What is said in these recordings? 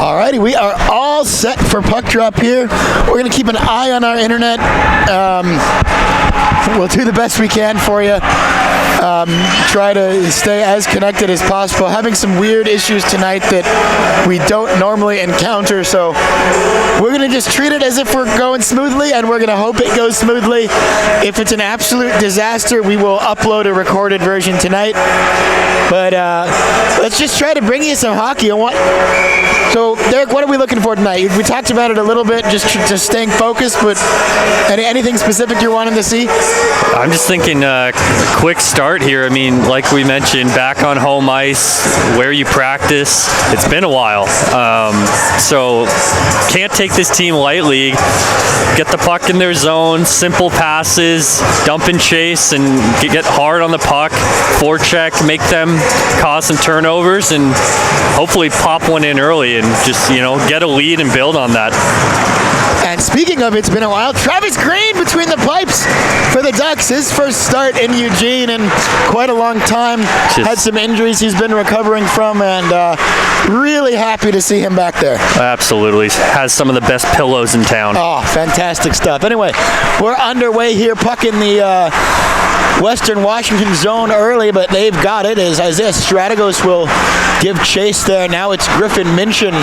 Alrighty, we are all set for puck drop here. We're going to keep an eye on our internet. We'll do the best we can for you. Try to stay as connected as possible. Having some weird issues tonight that we don't normally encounter, so we're going to just treat it as if we're going smoothly, and we're going to hope it goes smoothly. If it's an absolute disaster, we will upload a recorded version tonight. But let's just try to bring you some hockey. So, Derek, what are we looking for tonight? We talked about it a little bit, just staying focused, but anything specific you're wanting to see? I'm just thinking a quick start here. I mean, like we mentioned, back on home ice, where you practice. It's been a while. So can't take this team lightly. Get the puck in their zone, simple passes, dump and chase, and get hard on the puck, forecheck, make them cause some turnovers, and hopefully pop one in early and just, get a lead and build on that. And speaking of it's been a while, Travis Green between the pipes for the Ducks. His first start in Eugene in quite a long time. Had some injuries he's been recovering from, and really happy to see him back there. Absolutely. Has some of the best pillows in town. Oh, fantastic stuff. Anyway, we're underway here. Puck in the Western Washington zone early, but they've got it as Isaiah Strategos will give chase there. Now it's Griffin Minchin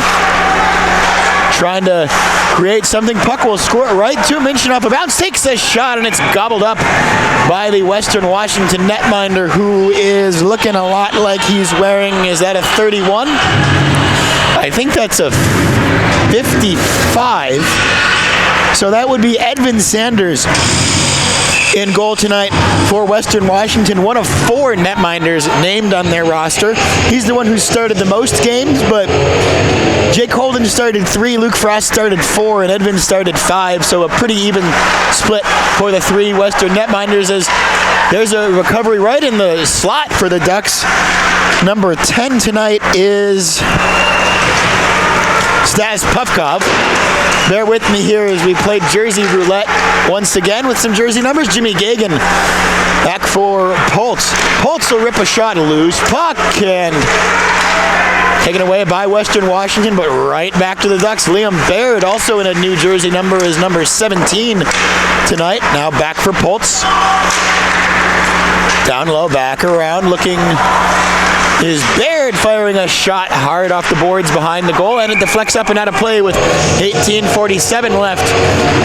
trying to create something. Puck will score right to Minchin off a bounce, takes a shot, and it's gobbled up by the Western Washington netminder, who is looking a lot like he's wearing, is that a 31? I think that's a 55. So that would be Edvin Sanders in goal tonight for Western Washington. One of 4 netminders named on their roster. He's the one who started the most games, but Jake Holden started 3, Luke Frost started 4, and Edvin started 5, so a pretty even split for the 3 Western netminders, as there's a recovery right in the slot for the Ducks. Number 10 tonight is Stas Pufkov. Bear with me here as we play Jersey Roulette once again with some jersey numbers. Jimmy Gagan back for Poltz. Poltz will rip a shot and lose puck, and taken away by Western Washington, but right back to the Ducks. Liam Baird, also in a new jersey number, is number 17 tonight. Now back for Poltz. Down low, back around, looking is Baird, firing a shot hard off the boards behind the goal, and it deflects up and out of play with 18:47 left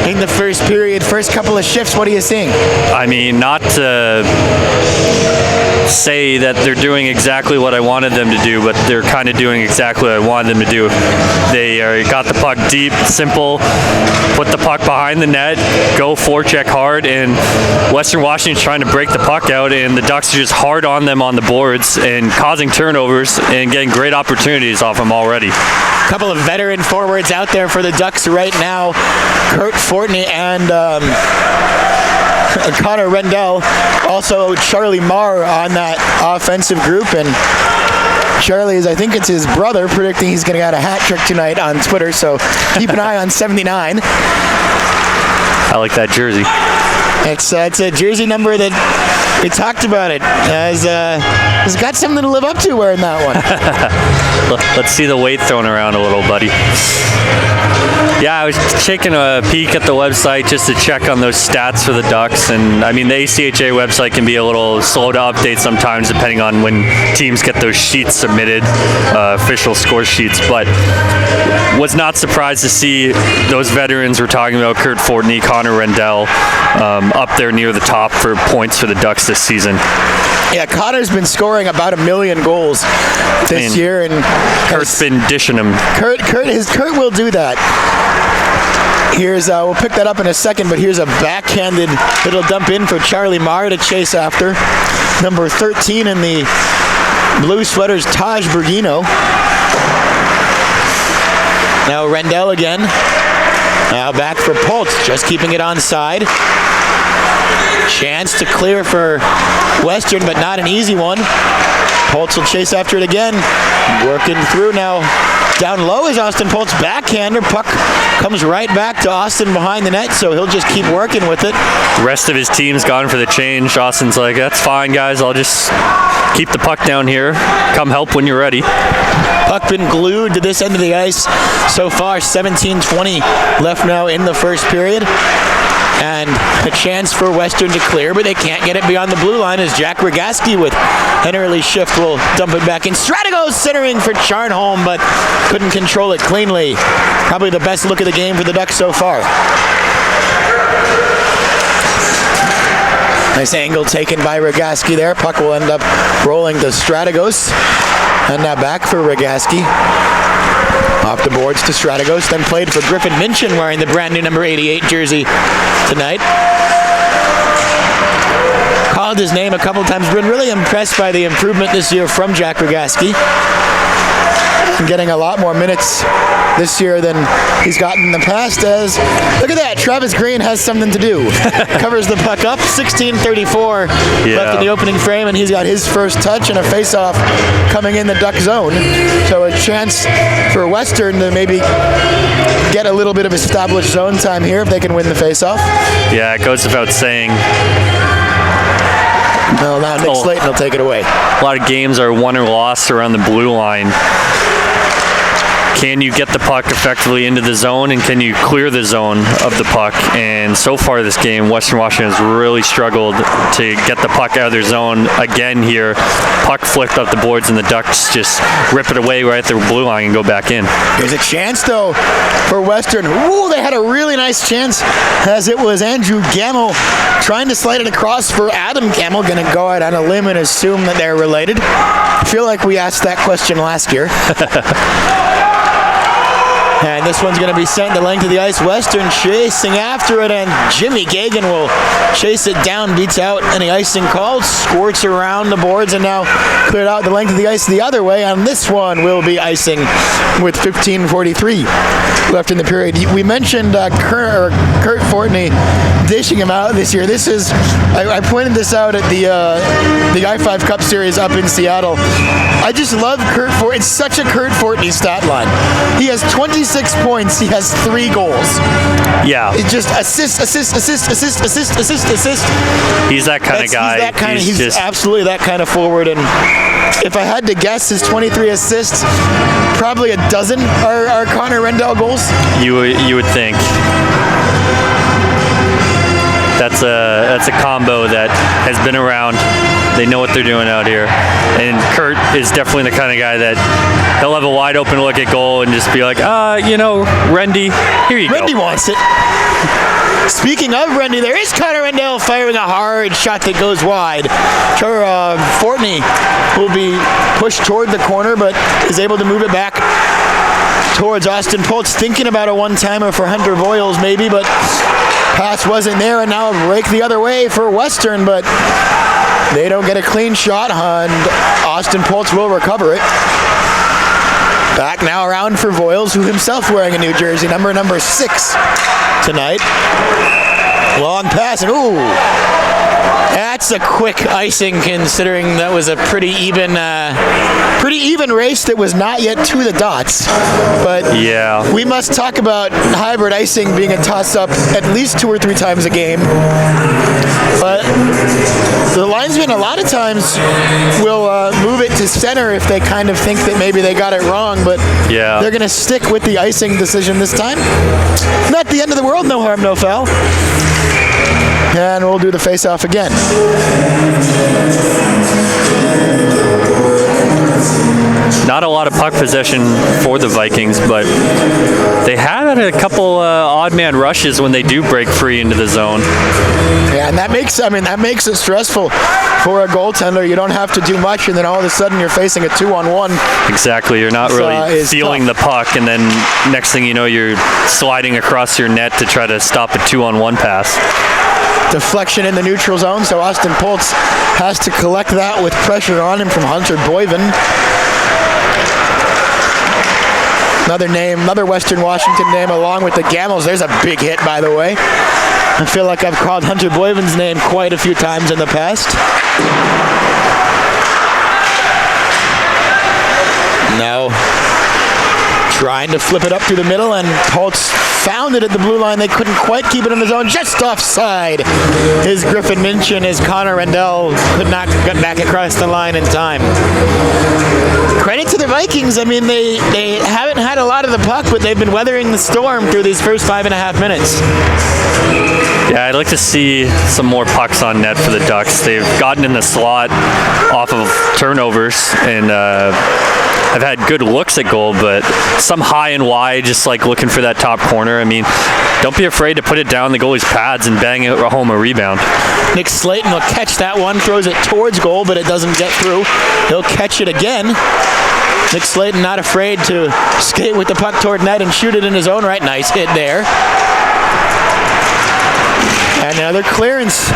in the first period. First couple of shifts, what are you seeing? I mean, not to say that they're doing exactly what I wanted them to do, but they're kind of doing exactly what I wanted them to do. They got the puck deep, simple, put the puck behind the net, go forecheck hard, and Western Washington's trying to break the puck out, and the Ducks are just hard on them on the boards and causing turnovers and getting great opportunities off them already. A couple of veteran forwards out there for the Ducks right now. Kurt Fortney and Connor Rendell. Also Charlie Marr on that offensive group, and Charlie is, I think it's his brother, predicting he's going to get a hat trick tonight on Twitter, so keep an eye on 79. I like that jersey. It's a jersey number that we talked about it. Has got something to live up to wearing that one. Let's see the weight thrown around a little, buddy. Yeah, I was taking a peek at the website just to check on those stats for the Ducks, and I mean the ACHA website can be a little slow to update sometimes depending on when teams get those sheets submitted, official score sheets, but was not surprised to see those veterans we're talking about, Kurt Fortney, Connor Rendell, up there near the top for points for the Ducks this season. Yeah, Connor's been scoring about 1 million goals this year, and Kurt's been dishing them. Kurt will do that. Here's we'll pick that up in a second, but here's a backhanded little dump in for Charlie Marr to chase after. Number 13 in the blue sweaters, Taj Bergino. Now Rendell again. Now back for Poltz, just keeping it onside. Chance to clear for Western, but not an easy one. Poltz will chase after it again. Working through now. Down low is Austin Poltz, backhander. Puck comes right back to Austin behind the net, so he'll just keep working with it. The rest of his team's gone for the change. Austin's like, that's fine, guys. I'll just keep the puck down here. Come help when you're ready. Puck been glued to this end of the ice so far. 17:20 left now in the first period. And a chance for Western to clear, but they can't get it beyond the blue line as Jack Rogaski with an early shift will dump it back in. Strategos centering for Charnholm, but couldn't control it cleanly. Probably the best look of the game for the Ducks so far. Nice angle taken by Rogaski there. Puck will end up rolling to Strategos. And now back for Rogaski. Off the boards to Strategos, then played for Griffin Minchin wearing the brand new number 88 jersey tonight. Called his name a couple times. Been really impressed by the improvement this year from Jack Rogaski. Getting a lot more minutes this year than he's gotten in the past as, look at that, Travis Green has something to do. Covers the puck up, 16:34 left in the opening frame, and he's got his first touch and a face-off coming in the Duck zone. So a chance for Western to maybe get a little bit of established zone time here if they can win the face-off. Yeah, it goes without saying. Well, now Nick Slayton will take it away. A lot of games are won or lost around the blue line. Can you get the puck effectively into the zone, and can you clear the zone of the puck? And so far this game, Western Washington has really struggled to get the puck out of their zone again here. Puck flicked up the boards, and the Ducks just rip it away right at the blue line and go back in. There's a chance, though, for Western. Ooh, they had a really nice chance as it was Andrew Gamel trying to slide it across for Adam Gamel. Going to go out on a limb and assume that they're related. I feel like we asked that question last year. And this one's going to be sent the length of the ice. Western chasing after it, and Jimmy Gagan will chase it down, beats out any icing called, squirts around the boards, and now cleared out the length of the ice the other way. And this one will be icing with 15:43 left in the period. We mentioned Kurt Fortney dishing him out this year. This is, I pointed this out at the I-5 Cup Series up in Seattle. I just love Kurt Fortney. It's such a Kurt Fortney stat line. He has 26 points. He has 3 goals. Yeah. It's just assist. He's that kind of guy. He's just absolutely that kind of forward. And if I had to guess, his 23 assists, probably a dozen are Connor Rendell goals. You would think. That's a combo that has been around. They know what they're doing out here. And Kurt is definitely the kind of guy that he'll have a wide open look at goal and just be like, Rendy, here you go. Rendy wants it. Speaking of Rendy, there is Connor Rendell firing a hard shot that goes wide. Fortney will be pushed toward the corner, but is able to move it back towards Austin Poltz, thinking about a one-timer for Hunter Voiles maybe, but pass wasn't there, and now a break the other way for Western, but they don't get a clean shot, and Austin Poltz will recover it. Back now around for Voiles, who himself wearing a new jersey, number 6 tonight. Long pass, and ooh, that's a quick icing considering that was a pretty even race that was not yet to the dots. But yeah, we must talk about hybrid icing being a toss-up at least 2 or 3 times a game. But the linesmen a lot of times will move it to center if they kind of think that maybe they got it wrong, but yeah, they're going to stick with the icing decision this time. Not the end of the world, no harm, no foul. And we'll do the face-off again. Not a lot of puck possession for the Vikings, but they had a couple odd man rushes when they do break free into the zone. Yeah, and that makes it stressful for a goaltender. You don't have to do much, and then all of a sudden you're facing a 2-on-1. Exactly, you're not really feeling the puck, and then next thing you know, you're sliding across your net to try to stop a 2-on-1 pass. Deflection in the neutral zone, so Austin Poltz has to collect that with pressure on him from Hunter Boyven. Another Western Washington name along with the Gamels. There's a big hit, by the way. I feel like I've called Hunter Boyven's name quite a few times in the past. No. Trying to flip it up through the middle, and Holtz found it at the blue line. They couldn't quite keep it in the zone. Just offside is Griffin Minchin as Connor Rendell could not get back across the line in time. Credit to the Vikings. I mean, they haven't had a lot of the puck, but they've been weathering the storm through these first 5.5 minutes. Yeah, I'd like to see some more pucks on net for the Ducks. They've gotten in the slot off of turnovers, and I've had good looks at goal, but some high and wide, just like looking for that top corner. I mean, don't be afraid to put it down the goalie's pads and bang it home a rebound. Nick Slayton will catch that one, throws it towards goal, but it doesn't get through. He'll catch it again. Nick Slayton not afraid to skate with the puck toward net and shoot it in his own right. Nice hit there. And another clearance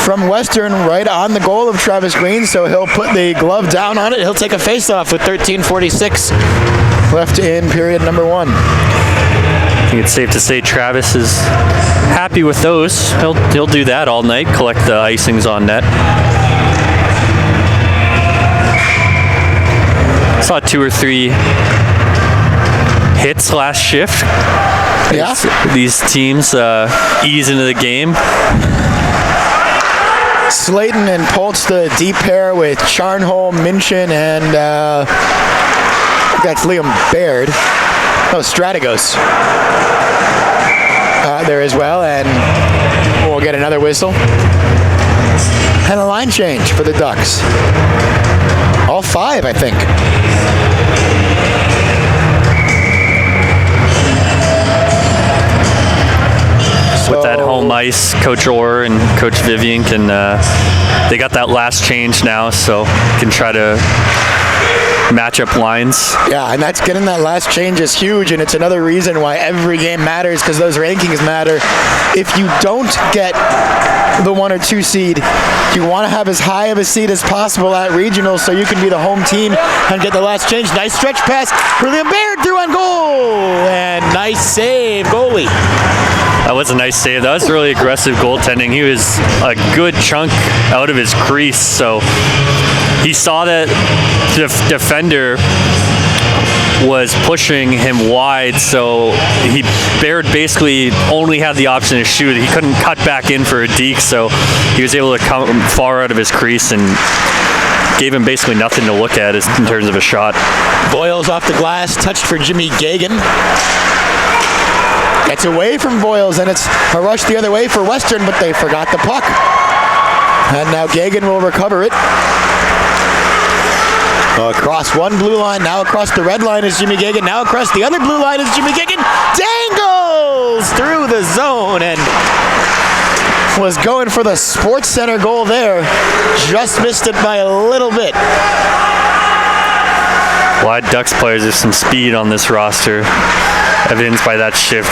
from Western right on the goal of Travis Green, so he'll put the glove down on it. He'll take a faceoff with 13:46 left in period number 1. I think it's safe to say Travis is happy with those. He'll do that all night, collect the icings on net. Saw 2 or 3 hits last shift. Yeah. These teams ease into the game. Slayton and Poltz, the deep pair with Charnholm, Minchin, and that's Liam Baird. Oh, Strategos. There as well, and we'll get another whistle. And a line change for the Ducks. All 5, I think. With that home ice, Coach Orr and Coach Vivian can, they got that last change now, so can try to match up lines. Yeah, and that's getting that last change is huge, and it's another reason why every game matters, because those rankings matter. If you don't get the 1 or 2 seed, you want to have as high of a seed as possible at regionals so you can be the home team and get the last change. Nice stretch pass. William Baird through on goal, and nice save, goalie. That was a nice save. That was really aggressive goaltending. He was a good chunk out of his crease, so he saw that the defender was pushing him wide, so Baird basically only had the option to shoot. He couldn't cut back in for a deke, so he was able to come far out of his crease and gave him basically nothing to look at in terms of a shot. Boyles off the glass, touched for Jimmy Gagan. Gets away from Boyles, and it's a rush the other way for Western, but they forgot the puck. And now Gagan will recover it. Across one blue line, now across the red line is Jimmy Gagan. Now across the other blue line is Jimmy Gagan. Dangles through the zone and was going for the Sports Center goal there. Just missed it by a little bit. Wide Ducks players, there's some speed on this roster, evidenced by that shift.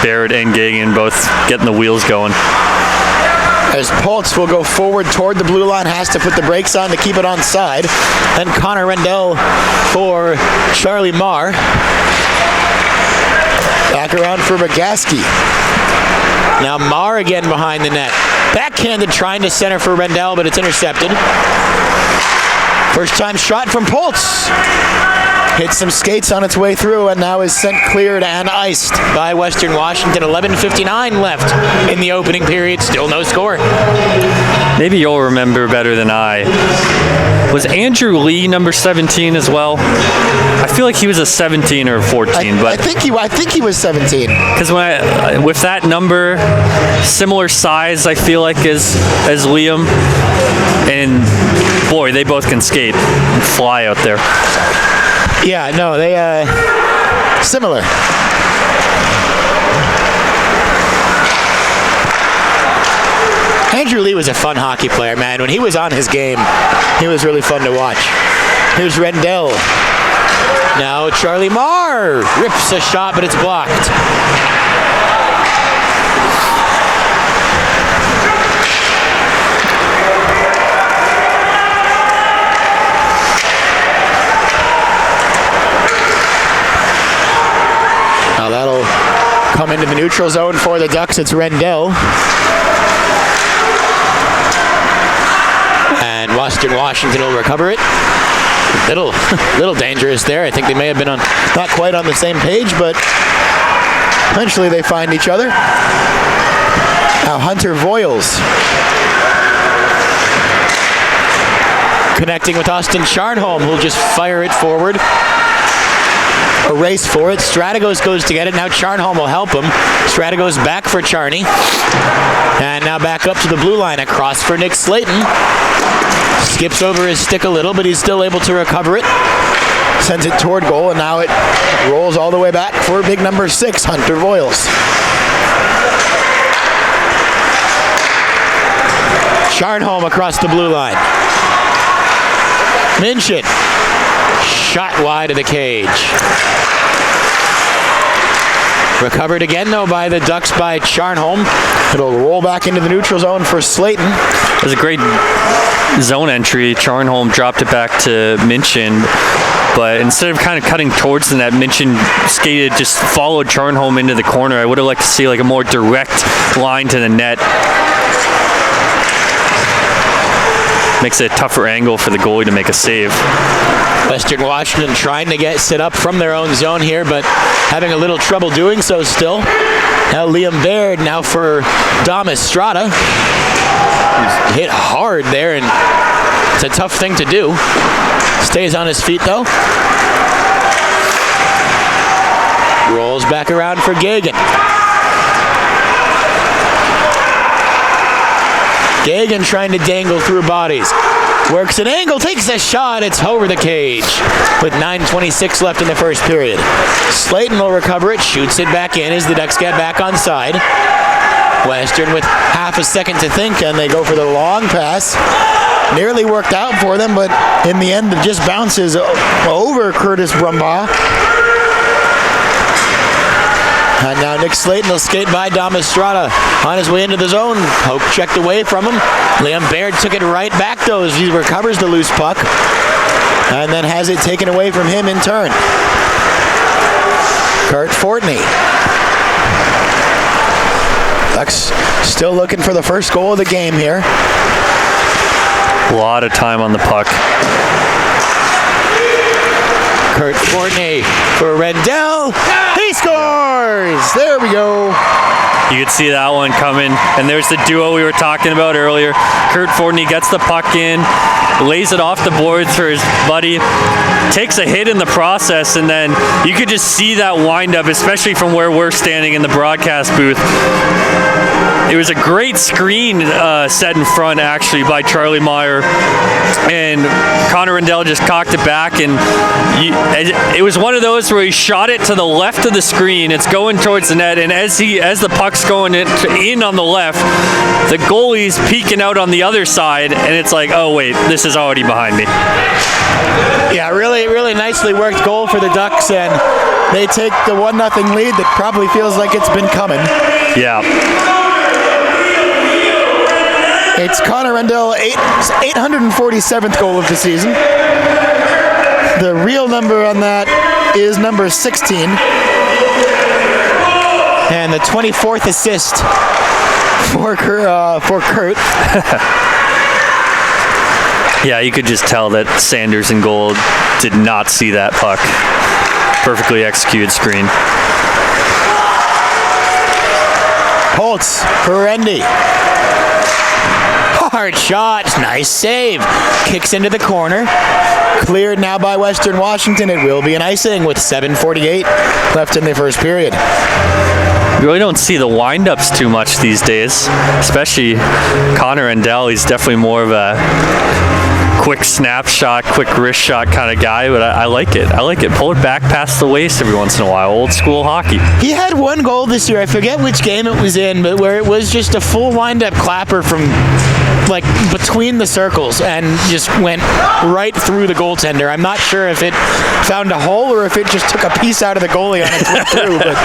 Baird and Gagan both getting the wheels going. As Poltz will go forward toward the blue line, has to put the brakes on to keep it on side. Then Connor Rendell for Charlie Marr. Back around for Bogaski. Now Marr again behind the net. Backhanded trying to center for Rendell, but it's intercepted. First time shot from Poltz. Hits some skates on its way through and now is sent cleared and iced by Western Washington. 11:59 left in the opening period. Still no score. Maybe you'll remember better than I. Was Andrew Lee number 17 as well? I feel like he was a 17 or 14, but I think he was 17. Because when with that number, similar size, I feel like as Liam, and boy, they both can skate and fly out there. Yeah, no, they similar. Andrew Lee was a fun hockey player, man. When he was on his game, he was really fun to watch. Here's Rendell. Now Charlie Marr rips a shot, but it's blocked. Now that'll come into the neutral zone for the Ducks. It's Rendell. And Western Washington will recover it. Little dangerous there. I think they may have been on Not quite on the same page, but eventually they find each other. Now Hunter Voiles connecting with Austin Charnholm, who'll just fire it forward. a race for it. Strategos goes to get it. Now Charnholm will help him. Strategos back for Charney. And now back up to the blue line. Across for Nick Slayton. Skips over his stick a little, but he's still able to recover it. Sends it toward goal, and now it rolls all the way back for big number 6, Hunter Voiles. Charnholm across the blue line. Minchin. Shot wide of the cage. Recovered again, though, by the Ducks by Charnholm. It'll roll back into the neutral zone for Slayton. It was a great zone entry. Charnholm dropped it back to Minchin, but instead of kind of cutting towards the net, Minchin skated, just followed Charnholm into the corner. I would have liked to see like a more direct line to the net. Makes it a tougher angle for the goalie to make a save. Western Washington trying to get set up from their own zone here, but having a little trouble doing so still. Now Liam Baird now for Dom Estrada. He's hit hard there, and it's a tough thing to do. Stays on his feet, though. Rolls back around for Gagan. Gagan trying to dangle through bodies. Works an angle, takes a shot. It's over the cage with 9:26 left in the first period. Slayton will recover it, shoots it back in as the Ducks get back on side. Western with half a second to think, and they go for the long pass. Nearly worked out for them, but in the end it just bounces over Curtis Brumbaugh. And now Nick Slayton will skate by Dom Estrada on his way into the zone. Hope checked away from him. Liam Baird took it right back, though, as he recovers the loose puck. And then has it taken away from him in turn. Kurt Fortney. Ducks still looking for the first goal of the game here. A lot of time on the puck. Kurt Fortney for Rendell. He scores! There we go. You could see that one coming. And there's the duo we were talking about earlier. Kurt Fortney gets the puck in, lays it off the boards for his buddy, takes a hit in the process, and then you could just see that wind up, especially from where we're standing in the broadcast booth. It was a great screen set in front, actually, by Charlie Meyer. And Connor Rendell just cocked it back, and it was one of those where he shot it to the left of the screen. It's going towards the net, and as the puck's going in on the left, the goalie's peeking out on the other side, and it's like, oh wait, this is already behind me. Yeah, really, really nicely worked goal for the Ducks, and they take the 1-0 lead that probably feels like it's been coming. Yeah. It's Connor Rendell, 847th goal of the season. The real number on that is number 16. And the 24th assist for Kurt. Yeah, you could just tell that Sanders in goal did not see that puck. Perfectly executed screen. Holtz for Rendy. Hard shot, nice save. Kicks into the corner. Cleared now by Western Washington. It will be an icing with 7:48 left in the first period. You really don't see the wind-ups too much these days, especially Connor Rendell. He's definitely more of a quick snapshot, quick wrist shot kind of guy, but I like it. I like it. Pull it back past the waist every once in a while. Old school hockey. He had one goal this year. I forget which game it was in, but where it was just a full wind-up clapper from like between the circles and just went right through the goaltender. I'm not sure if it found a hole or if it just took a piece out of the goalie on its way through, but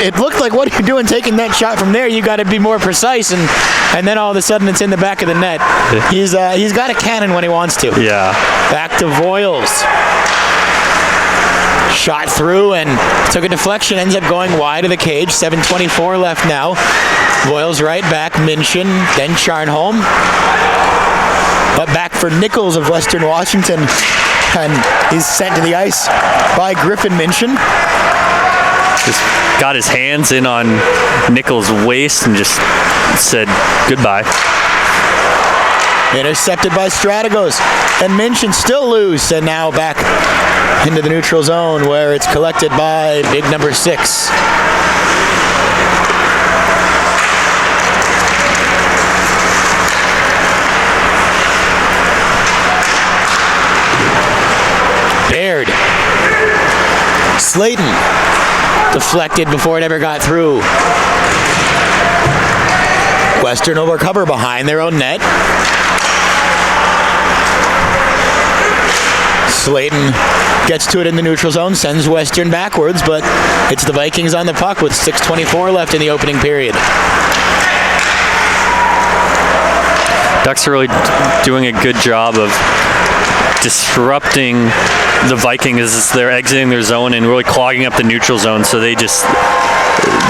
it looked like, what are you doing taking that shot from there? You got to be more precise, and then all of a sudden it's in the back of the net. He's got a cannon when he wants to. Yeah. Back to Voiles. Shot through and took a deflection, ends up going wide of the cage. 7:24 left now. Voiles right back, Minchin, then Charnholm. But back for Nichols of Western Washington. and he's sent to the ice by Griffin Minchin. Just got his hands in on Nichols' waist and just said goodbye. Intercepted by Strategos, and Minchin still loose, and now back into the neutral zone where it's collected by big number 6. Baird. Slayton. Deflected before it ever got through. Western will recover behind their own net. Slayton gets to it in the neutral zone, sends Western backwards, but it's the Vikings on the puck with 6:24 left in the opening period. Ducks are really doing a good job of disrupting the Vikings as they're exiting their zone and really clogging up the neutral zone, so they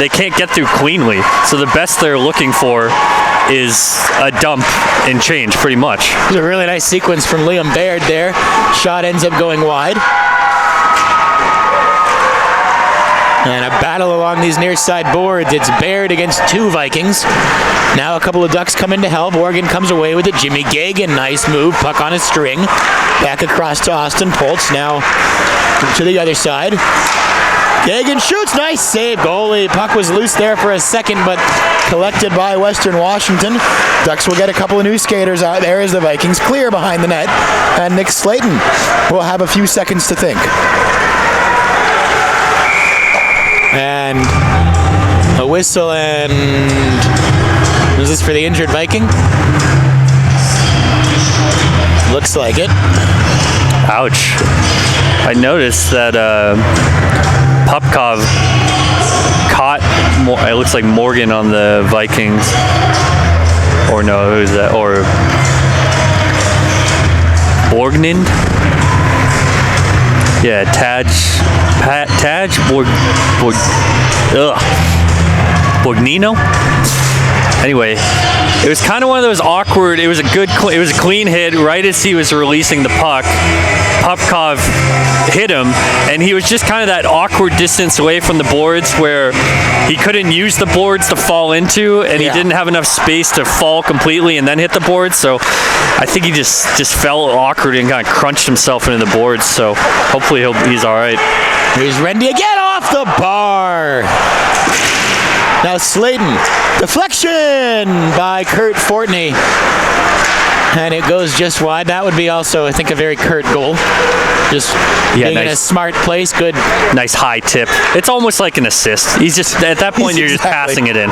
can't get through cleanly. So the best they're looking for is a dump and change, pretty much. It was a really nice sequence from Liam Baird there. Shot ends up going wide. And a battle along these near side boards. It's Baird against 2 Vikings. Now a couple of Ducks come in to help. Oregon comes away with it. Jimmy Gagan, nice move. Puck on a string. Back across to Austin Poltz. Now to the other side. Gagan shoots. Nice save. Goalie. Puck was loose there for a second, but collected by Western Washington. Ducks will get a couple of new skaters out there as the Vikings clear behind the net. And Nick Slayton will have a few seconds to think. And a whistle, and is this for the injured Viking? Looks like it. Ouch. I noticed that Popkov caught, it looks like Morgan on the Vikings. Or no, who's that? Or Borgnind? Yeah, Borgnino? Anyway, it was kind of one of those awkward, it was a clean hit right as he was releasing the puck. Popkov hit him, and he was just kind of that awkward distance away from the boards where he couldn't use the boards to fall into, and he didn't have enough space to fall completely and then hit the boards, so I think he just fell awkward and kind of crunched himself into the boards, so hopefully he's all right. Here's Rendy again off the bar. Now Slayton, deflection by Kurt Fortney. And it goes just wide. That would be also, I think, a very Kurt goal. Just being nice, in a smart place, good. Nice high tip. It's almost like an assist. He's just, at that point, you're just passing it in.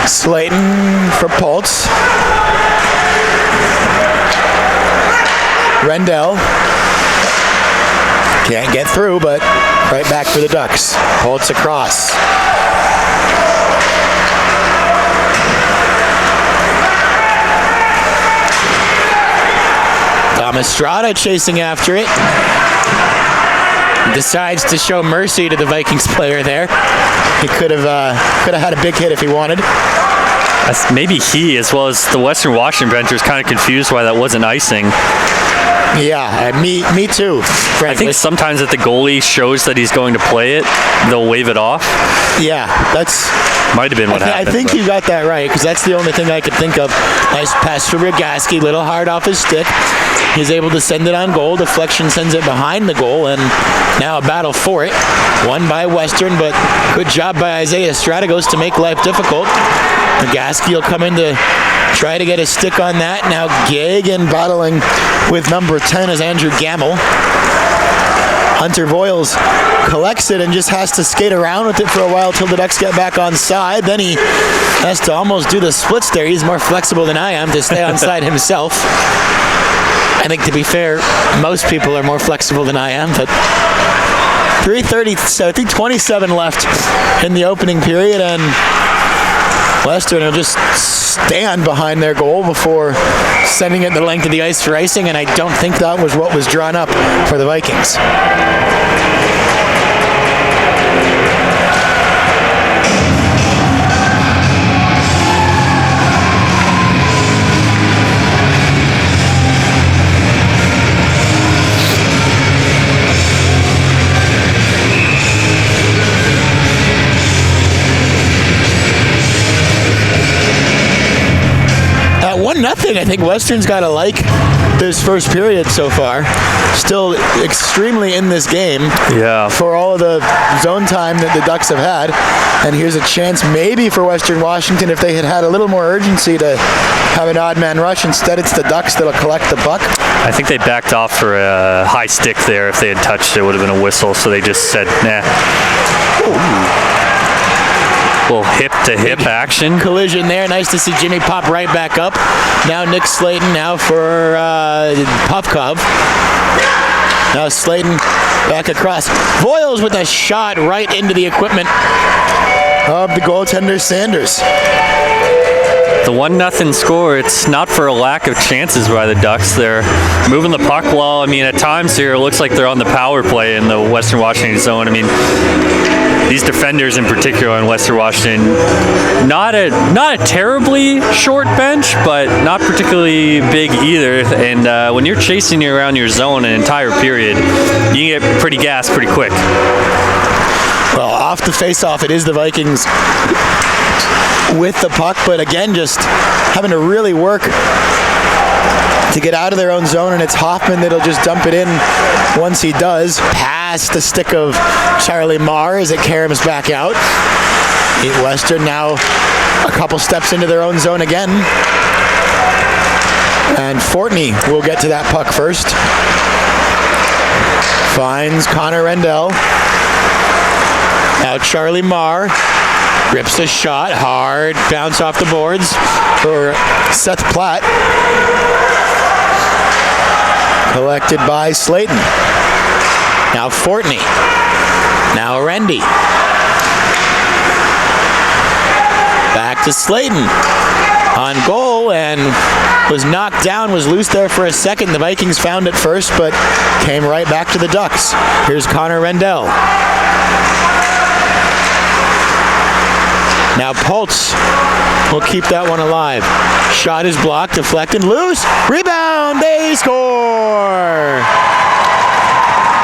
Slayton for Poltz. Rendell. Can't get through, but right back for the Ducks. Poltz across. Thomas Strada chasing after it. Decides to show mercy to the Vikings player there. He could have had a big hit if he wanted. Maybe he, as well as the Western Washington bench, was kind of confused why that wasn't icing. Yeah, me too, frankly. I think sometimes if the goalie shows that he's going to play it, they'll wave it off. Yeah, that's... Might have been what happened. I think you got that right, because that's the only thing I could think of. Nice pass for Rogaski, little hard off his stick. He's able to send it on goal. Deflection sends it behind the goal, and now a battle for it. Won by Western, but good job by Isaiah Strategos to make life difficult. Rogaski will come in to try to get a stick on that. Now Gagan battling with number 10 is Andrew Gamble. Hunter Voiles collects it and just has to skate around with it for a while till the Ducks get back on side. Then he has to almost do the splits there. He's more flexible than I am to stay on side himself. I think, to be fair, most people are more flexible than I am, but 3:30, so I think 27 left in the opening period, and Western will just stand behind their goal before sending it the length of the ice for icing, and I don't think that was what was drawn up for the Vikings. 1-0. I think Western's got to like this first period so far. Still extremely in this game. Yeah. For all of the zone time that the Ducks have had. And here's a chance maybe for Western Washington if they had had a little more urgency to have an odd man rush. Instead, it's the Ducks that'll collect the puck. I think they backed off for a high stick there. If they had touched it, would have been a whistle. So they just said, nah. Little hip-to-hip action. Collision there. Nice to see Jimmy pop right back up. Now Nick Slayton now for Puffkov. Now Slayton back across. Voiles with a shot right into the equipment of the goaltender Sanders. The 1-0 score, it's not for a lack of chances by the Ducks. They're moving the puck well. I mean, at times here, it looks like they're on the power play in the Western Washington zone. I mean, these defenders in particular in Western Washington, not a terribly short bench, but not particularly big either. And when you're chasing you around your zone an entire period, you can get pretty gassed pretty quick. Well, off the face-off, it is the Vikings with the puck, but again, just having to really work to get out of their own zone, and it's Hoffman that'll just dump it in once he does. Past the stick of Charlie Marr as it caroms back out. Western now a couple steps into their own zone again. And Fortney will get to that puck first. Finds Connor Rendell. Now Charlie Marr rips a shot, hard bounce off the boards for Seth Platt. Collected by Slayton. Now Fortney. Now Rendy. Back to Slayton. On goal and was knocked down, was loose there for a second. The Vikings found it first, but came right back to the Ducks. Here's Connor Rendell. Now Pultz will keep that one alive. Shot is blocked, deflected, loose. Rebound, they score!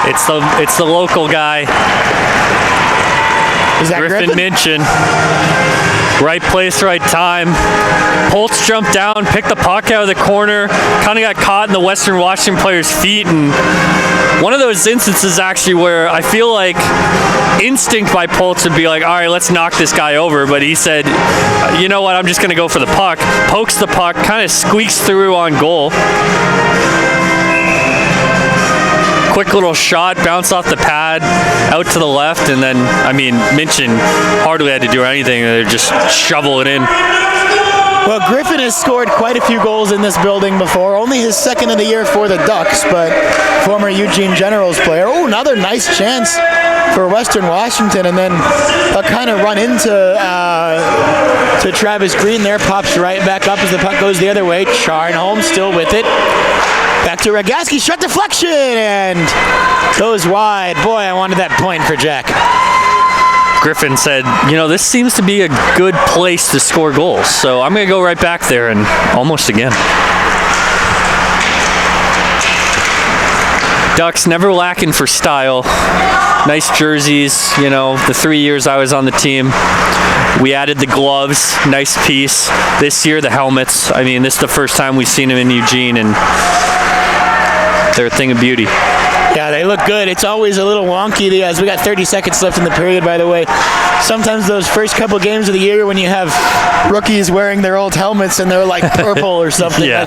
It's the local guy. Is that Griffin? Minchin. Right place, right time. Pultz jumped down, picked the puck out of the corner, kind of got caught in the Western Washington player's feet, and one of those instances actually where I feel like instinct by Pultz would be like, all right, let's knock this guy over, but he said, you know what, I'm just going to go for the puck. Pokes the puck, kind of squeaks through on goal. Quick little shot, bounce off the pad, out to the left, and then, I mean, Minchin hardly had to do anything. They just shovel it in. Well, Griffin has scored quite a few goals in this building before. Only his second of the year for the Ducks, but former Eugene Generals player. Oh, another nice chance for Western Washington, and then a kind of run into to Travis Green there. Pops right back up as the puck goes the other way. Charnholm still with it. Back to Ragatsky, shot deflection, and goes wide. Boy, I wanted that point for Jack. Griffin said, you know, this seems to be a good place to score goals, so I'm going to go right back there and almost again. Ducks never lacking for style. Nice jerseys, you know, the 3 years I was on the team. We added the gloves, nice piece. This year, the helmets. I mean, this is the first time we've seen them in Eugene, and they're a thing of beauty. Yeah, they look good. It's always a little wonky as we got 30 seconds left in the period, by the way. Sometimes those first couple games of the year when you have rookies wearing their old helmets and they're like purple or something. Yeah.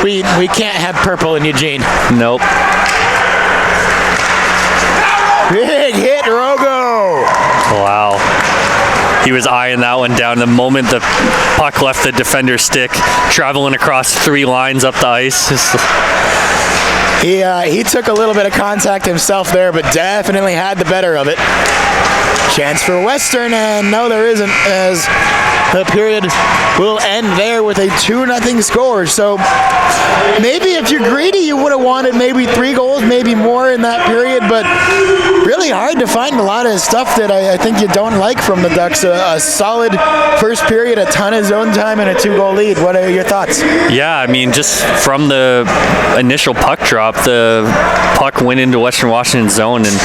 We can't have purple in Eugene. Nope. Big hit, Rogo. Wow. He was eyeing that one down the moment the puck left the defender's stick, traveling across 3 lines up the ice. He took a little bit of contact himself there, but definitely had the better of it. Chance for Western, and no, there isn't, as the period will end there with a 2-0 score. So maybe if you're greedy, you would have wanted maybe 3 goals, maybe more in that period, but really hard to find a lot of stuff that I think you don't like from the Ducks. A solid first period, a ton of zone time, and a 2-goal lead. What are your thoughts? Yeah, I mean, just from the initial puck drop, the puck went into Western Washington's zone, and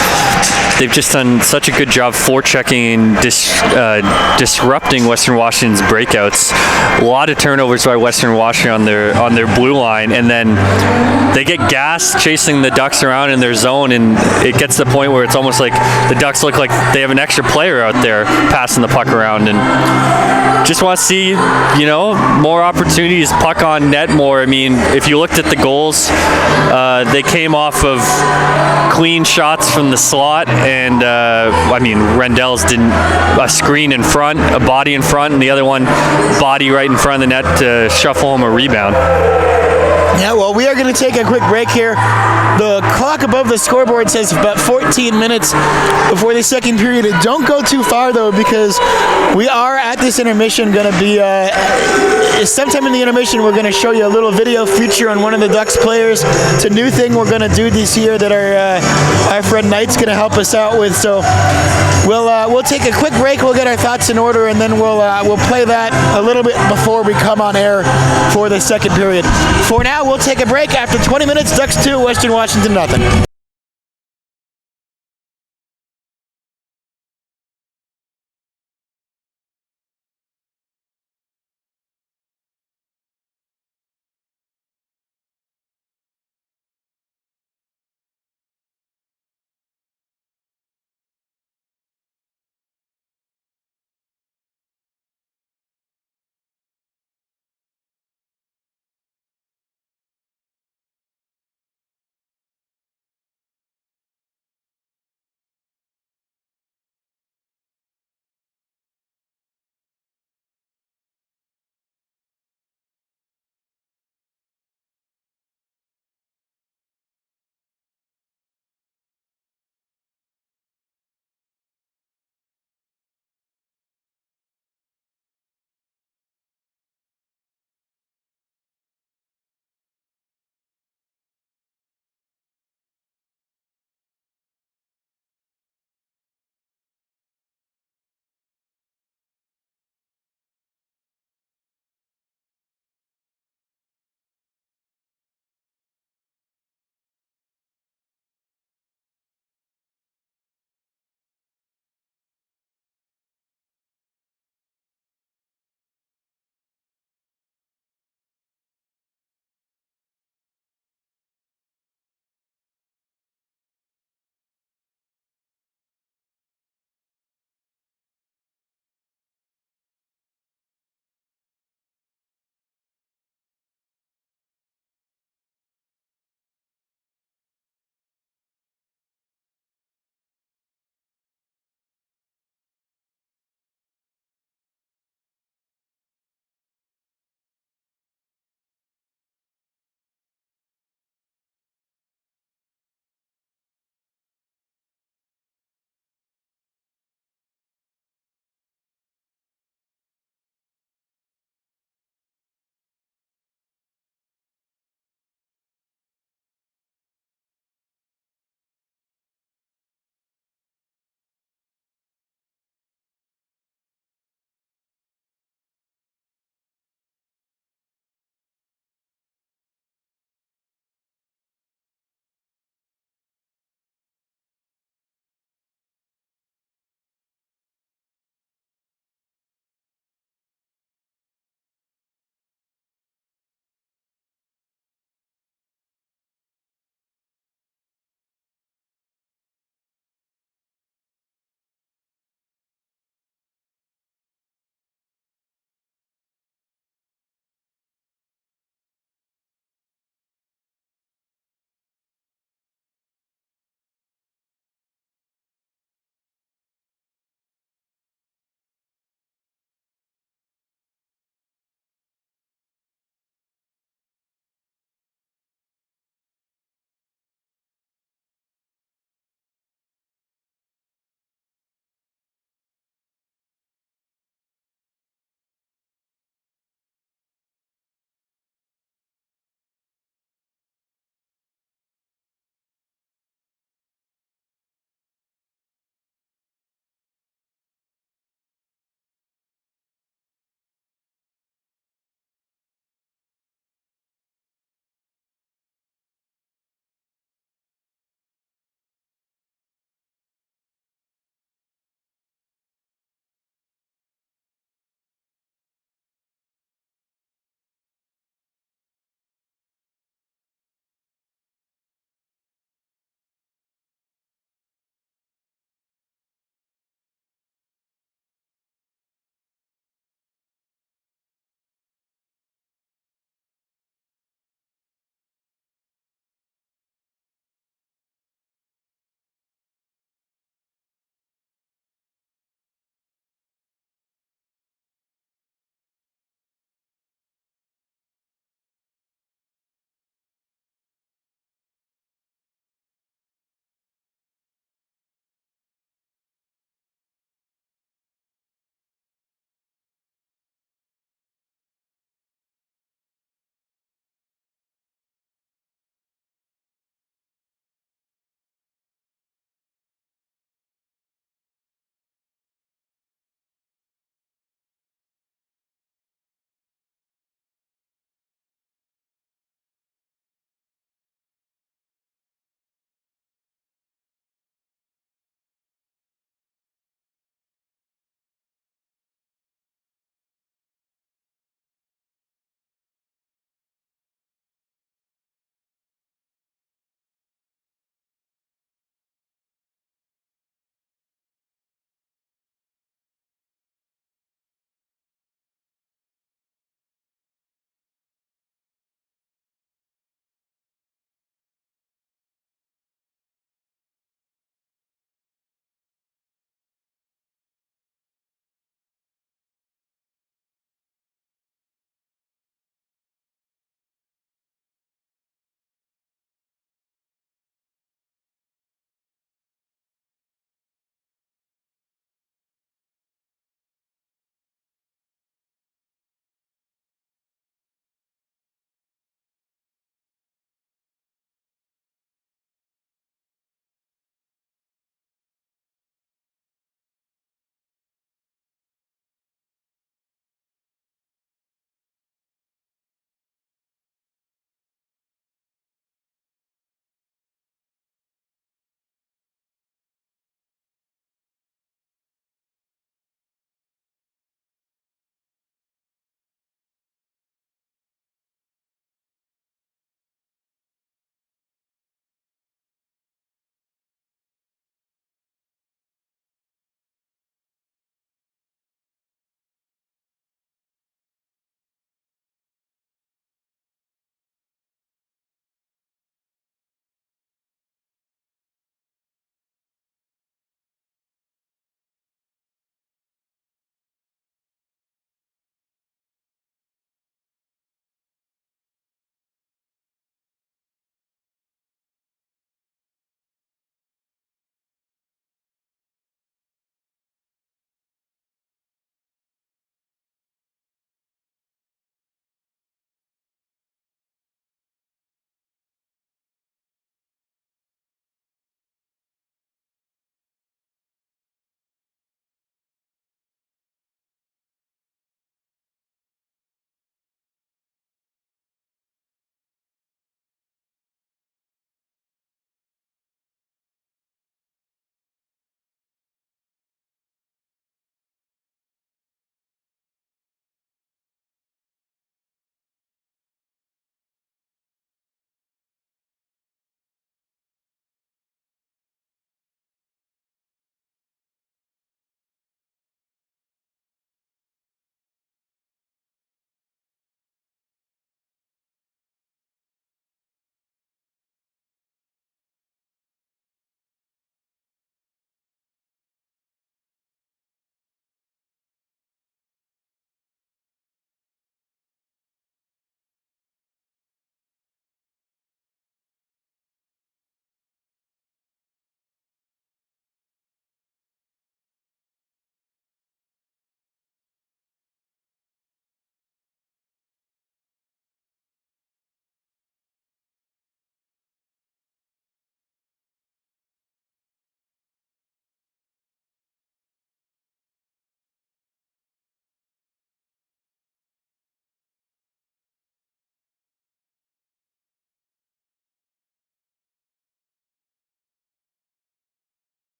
they've just done such a good job forechecking and disrupting Western Washington's breakouts. A lot of turnovers by Western Washington on their blue line, and then they get gassed chasing the Ducks around in their zone, and it gets to the point where it's almost like the Ducks look like they have an extra player out there passing the puck around, and just want to see, more opportunities, puck on net more. I mean, if you looked at the goals, they came off of clean shots from the slot, and Rendell's didn't, a screen in front, a body in front, and the other one body right in front of the net to shuffle home a rebound. Yeah, well, we are going to take a quick break here. The clock above the scoreboard says about 14 minutes before the second period. Don't go too far, though, because we are at this intermission going to be, sometime in the intermission, we're going to show you a little video feature on one of the Ducks players. It's a new thing we're going to do this year that our friend Knight's going to help us out with. So we'll take a quick break. We'll get our thoughts in order, and then we'll play that a little bit before we come on air for the second period. For now, we'll take a break. After 20 minutes, Ducks 2, Western Washington nothing.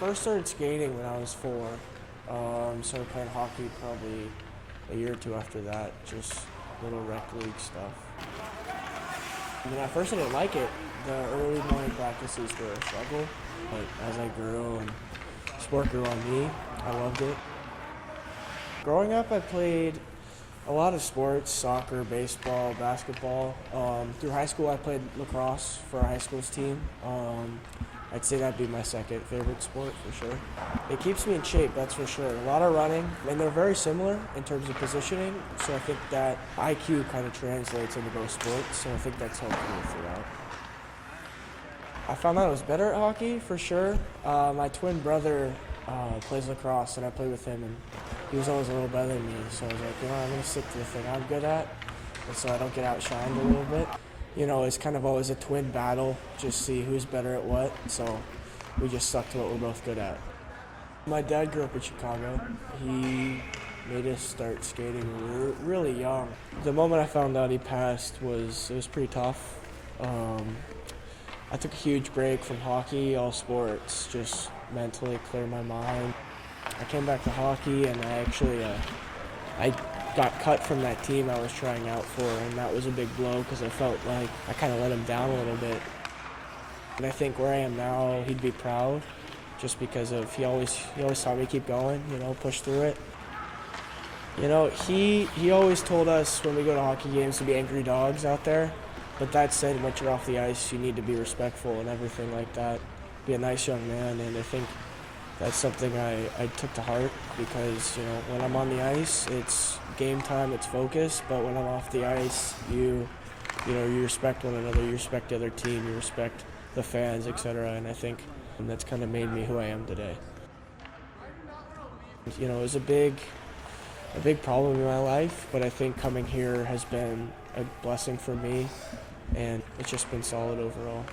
first started skating when I was 4. Started playing hockey probably a year or two after that, just little rec league stuff. At first I didn't like it. The early morning practices were a struggle, but as I grew and sport grew on me, I loved it. Growing up, I played a lot of sports: soccer, baseball, basketball. Through high school, I played lacrosse for our high school's team. I'd say that'd be my second favorite sport for sure. It keeps me in shape, that's for sure. A lot of running, and they're very similar in terms of positioning, so I think that IQ kind of translates into both sports, so I think that's helped me throughout. I found out I was better at hockey, for sure. My twin brother plays lacrosse, and I play with him, and he was always a little better than me, so I was like, I'm going to stick to the thing I'm good at, and so I don't get outshined a little bit. It's kind of always a twin battle, just see who's better at what, so we just stuck to what we're both good at. My dad grew up in Chicago. He made us start skating really young. The moment I found out he passed it was pretty tough. I took a huge break from hockey, all sports, just mentally clear my mind. I came back to hockey, and I got cut from that team I was trying out for, and that was a big blow because I felt like I kind of let him down a little bit. And I think where I am now, he'd be proud, just because he always saw me keep going, push through it. He always told us when we go to hockey games to be angry dogs out there. But that said, once you're off the ice, you need to be respectful and everything like that. Be a nice young man, and I think that's something I took to heart because, when I'm on the ice, it's game time, it's focus, but when I'm off the ice, you respect one another, you respect the other team, you respect the fans, etc., and I think that's kind of made me who I am today. It was a big problem in my life, but I think coming here has been a blessing for me, and it's just been solid overall.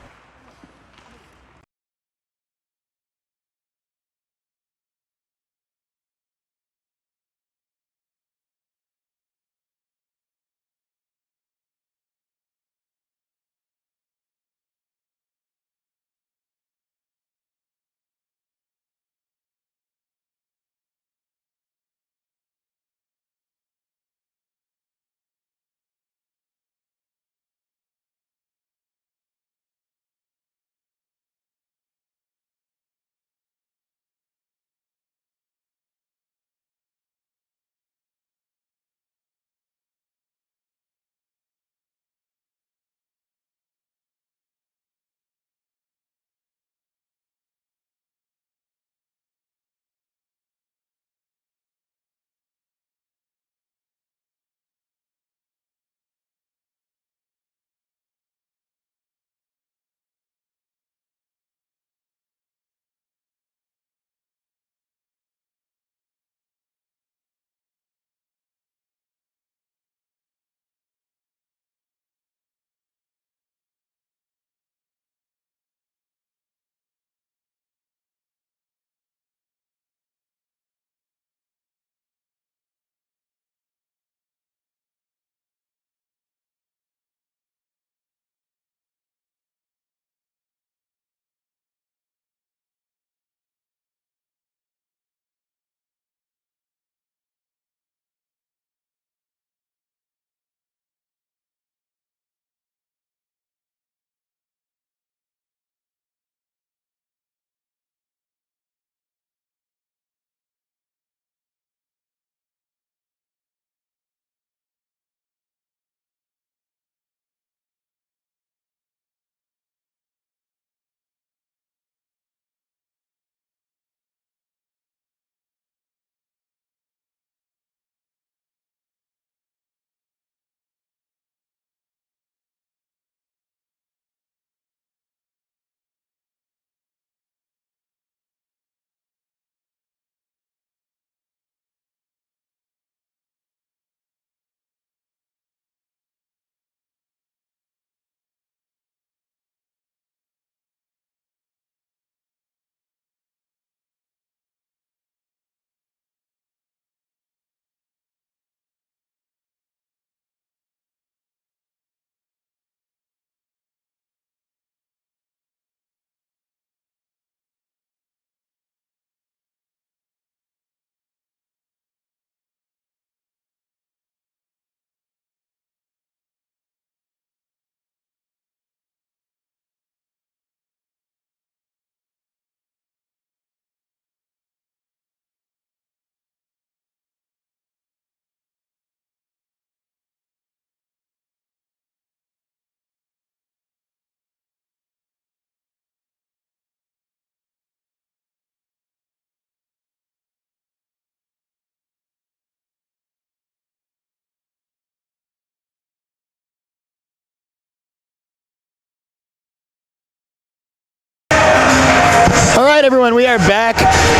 everyone, we are back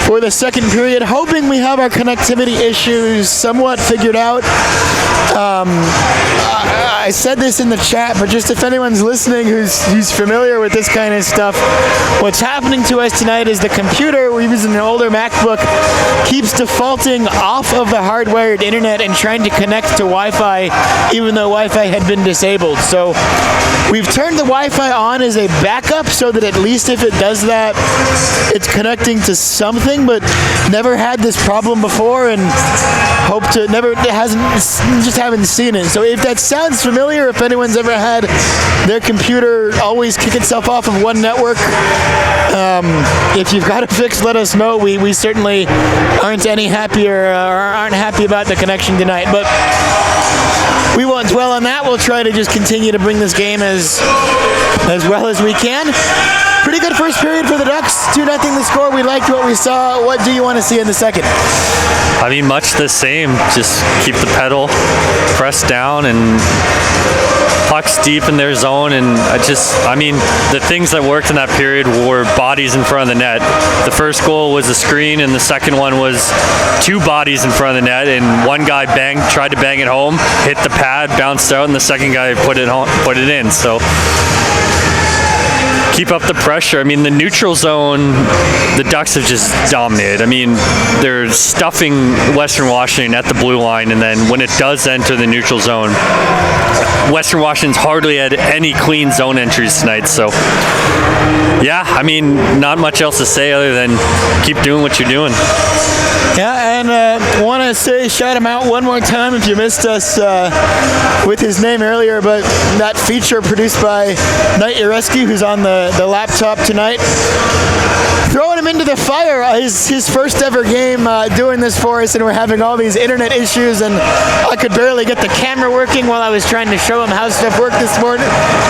for the second period, hoping we have our connectivity issues somewhat figured out. I said this in the chat, but just if anyone's listening who's familiar with this kind of stuff, what's happening to us tonight is the computer, we're using an older MacBook, keeps defaulting off of the hardwired internet and trying to connect to Wi-Fi, even though Wi-Fi had been disabled. So we've turned the Wi-Fi on as a backup so that at least if it does that, it's connecting to something, but never had this problem before and hope to just haven't seen it. So if that sounds familiar, if anyone's ever had their computer always kick itself off of one network, if you've got a fix, let us know. We certainly aren't any happier or aren't happy about the connection tonight, but we won't dwell on that. We'll try to just continue to bring this game as well as we can. Pretty good first period for the Ducks. 2-0 the score. We liked what we saw. What do you want to see in the second? I mean, much the same. Just keep the pedal pressed down and pucks deep in their zone. And the things that worked in that period were bodies in front of the net. The first goal was a screen, and the second one was two bodies in front of the net. And one guy tried to bang it home, hit the pad, bounced out, and the second guy put it in. So keep up the pressure. I mean, the neutral zone, the Ducks have just dominated. I mean, they're stuffing Western Washington at the blue line, and then when it does enter the neutral zone, Western Washington's hardly had any clean zone entries tonight. So, yeah, I mean, not much else to say other than keep doing what you're doing. Yeah, and want to say shout him out one more time if you missed us with his name earlier, but that feature produced by Knight Ureski, who's on the laptop tonight, throwing him into the fire. His first ever game doing this for us, and we're having all these internet issues, and I could barely get the camera working while I was trying to show him how stuff worked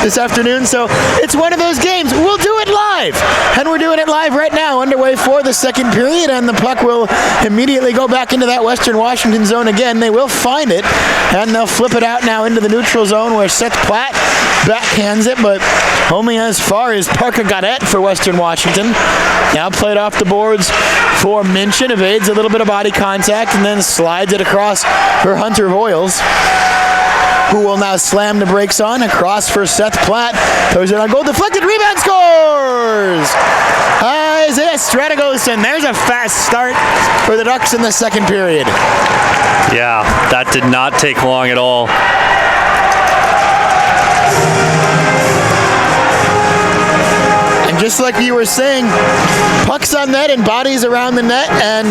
this afternoon. So it's one of those games. We'll do it live, and we're doing it live right now, underway for the second period, and the puck will immediately go back into that Western Washington zone again. They will find it, and they'll flip it out now into the neutral zone where Seth Platt backhands it, but only as far as Parker Gaudette for Western Washington. Now played off the boards for Minchin, evades a little bit of body contact, and then slides it across for Hunter Voiles, who will now slam the brakes on. Across for Seth Platt. Throws it on goal, deflected, rebound, scores! Isaiah Strategos, and there's a fast start for the Ducks in the second period. Yeah, that did not take long at all. And just like you were saying, pucks on net and bodies around the net, and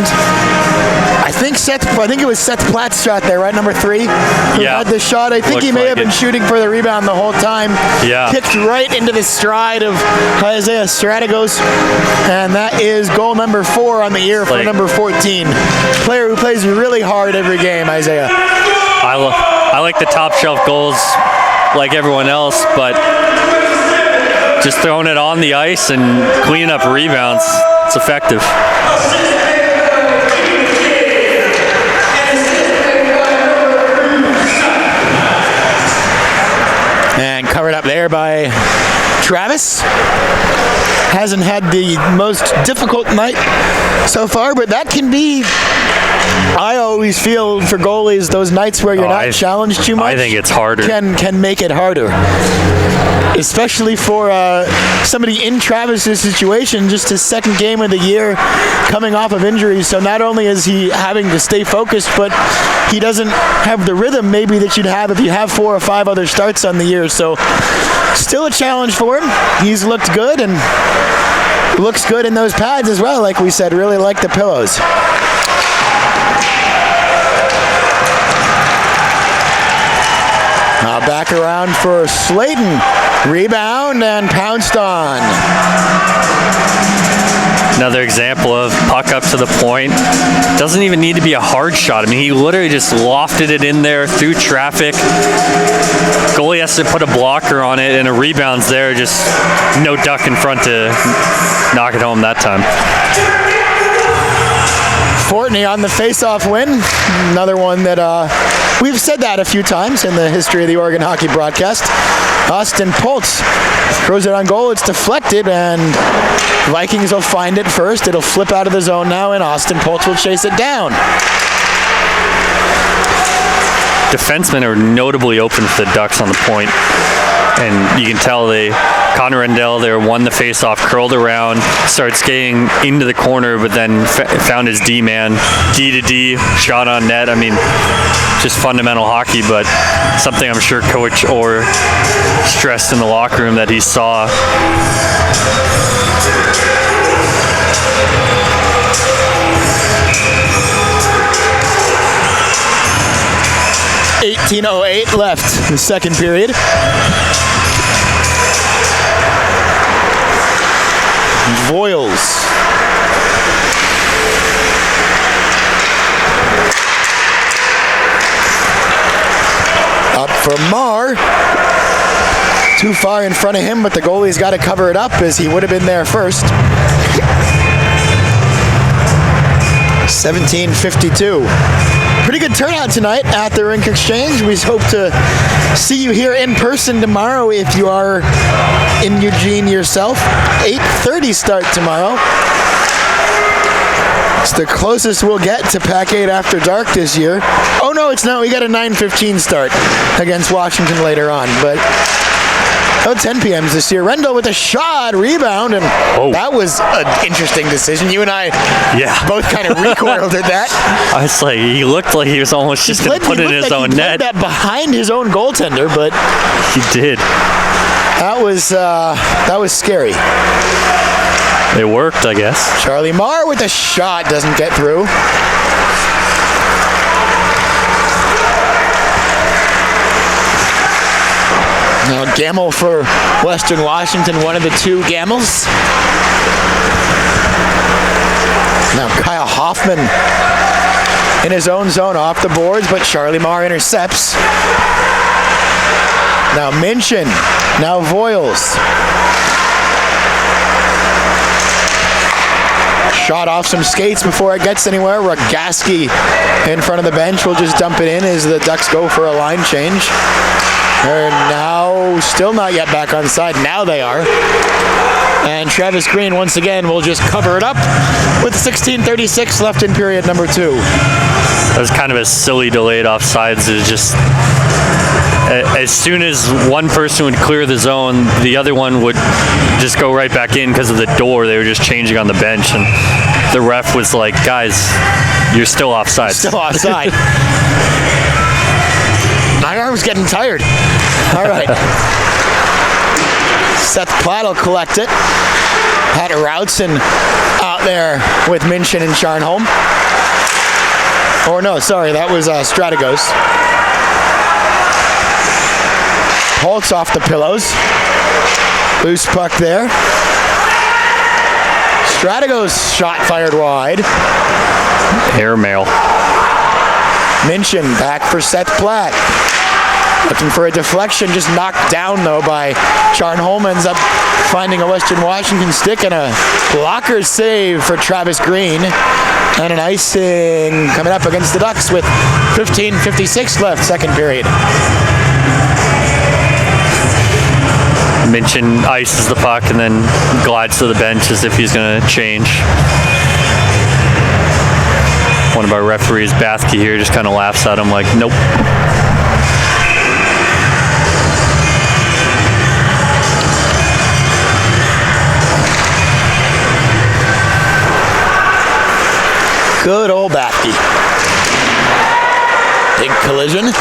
I think it was Seth Platt's shot there, right, number 3? Who had the shot. I think he may have been shooting for the rebound the whole time. Yeah. Kicked right into the stride of Isaiah Strategos, and that is goal number 4 on the year for number 14. Player who plays really hard every game, Isaiah. I like the top shelf goals like everyone else, but just throwing it on the ice and cleaning up rebounds, it's effective. And covered up there by Travis. Hasn't had the most difficult night so far, but that can be, I always feel for goalies, those nights where you're not challenged too much. I think it's harder. Can make it harder. Especially for somebody in Travis's situation, just his second game of the year, coming off of injuries. So not only is he having to stay focused, but he doesn't have the rhythm maybe that you'd have if you have 4 or 5 other starts on the year. So still a challenge for him. He's looked good and looks good in those pads as well, like we said. Really like the pillows. Now back around for Slayton. Rebound and pounced on. Another example of puck up to the point. Doesn't even need to be a hard shot. I mean, he literally just lofted it in there through traffic. Goalie has to put a blocker on it, and a rebound's there. Just no duck in front to knock it home that time. Fortney on the face-off win. Another one that we've said that a few times in the history of the Oregon hockey broadcast. Austin Poltz throws it on goal. It's deflected, and Vikings will find it first. It'll flip out of the zone now, and Austin Poltz will chase it down. Defensemen are notably open for the Ducks on the point, and you can tell Connor Rendell there won the faceoff, curled around, started skating into the corner, but then found his D-man, D to D, shot on net. I mean, just fundamental hockey, but something I'm sure Coach Orr stressed in the locker room that he saw. 18:08 left in the second period. Voiles. Up for Marr. Too far in front of him, but the goalie's got to cover it up as he would have been there first. 17:52. Pretty good turnout tonight at the Rink Exchange. We hope to see you here in person tomorrow if you are in Eugene yourself. 8:30 start tomorrow. It's the closest we'll get to Pack 8 After Dark this year. Oh no, it's not. We got a 9:15 start against Washington later on, but 10 p.m.s this year. Rendell with a shot, rebound, and that was an interesting decision. You and I both kind of recoiled at that. I was like, he looked like he was almost just going to put it in his own net. He played that behind his own goaltender, but he did. That was scary. It worked, I guess. Charlie Marr with a shot, doesn't get through. Now Gamble for Western Washington, one of the two Gammels. Now Kyle Hoffman in his own zone off the boards, but Charlie Marr intercepts. Now Minchin, now Voiles. Shot off some skates before it gets anywhere. Rogaski in front of the bench will just dump it in as the Ducks go for a line change. They're now still not yet back on side. Now they are. And Travis Green once again will just cover it up with 16:36 left in period number 2. That was kind of a silly delayed offsides. It was just as soon as one person would clear the zone, the other one would just go right back in because of the door. They were just changing on the bench, and the ref was like, guys, you're still offside. Still offside. My arm's getting tired. All right. Seth Platt will collect it. Pat Routson out there with Minchin and Charnholm. Or no, sorry, that was Strategos. Holtz off the pillows. Loose puck there. Strategos shot fired wide. Airmail. Minchin back for Seth Platt. Looking for a deflection, just knocked down though by Charnholm. Ends up finding a Western Washington stick and a blocker save for Travis Green. And an icing coming up against the Ducks with 15:56 left, second period. Minchin ices the puck and then glides to the bench as if he's going to change. One of our referees, Bathke here, just kind of laughs at him like, nope. Good old Bathke. Big collision.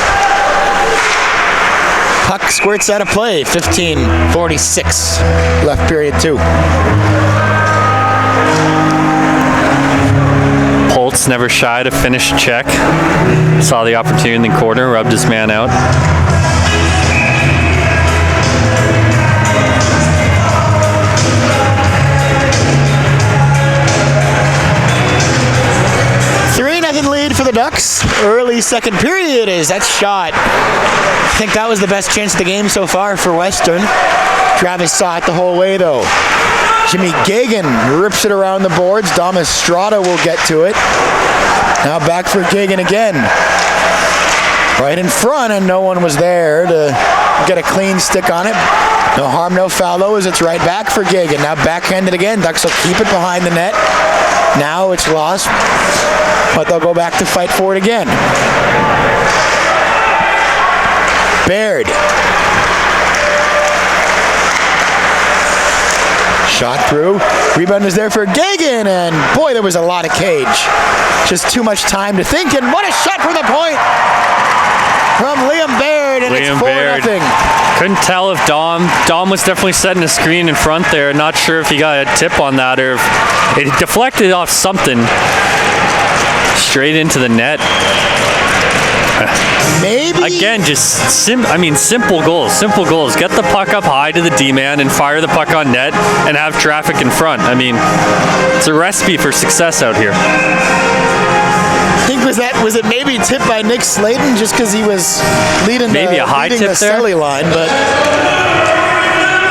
Puck squirts out of play. 15:46 left period 2. Holtz never shy to finish a check. Saw the opportunity in the corner, rubbed his man out. Lead for the Ducks. Early second period is that shot. I think that was the best chance of the game so far for Western. Travis saw it the whole way though. Jimmy Gagan rips it around the boards. Damas Strada will get to it. Now back for Gagan again. Right in front, and no one was there to get a clean stick on it. No harm, no foul, though, as it's right back for Gagan. Now backhanded again. Ducks will keep it behind the net. Now it's lost, but they'll go back to fight for it again. Baird. Shot through. Rebound is there for Gagan, and boy, there was a lot of cage. Just too much time to think, and what a shot from the point from Liam Baird, and it's 4-0. Couldn't tell if Dom was definitely setting a screen in front there. Not sure if he got a tip on that or if it deflected off something straight into the net. Maybe. Again, just simple goals. Simple goals. Get the puck up high to the D-man and fire the puck on net and have traffic in front. I mean, it's a recipe for success out here. I think was it maybe tipped by Nick Slayton just because he was leading maybe a high tip there line, but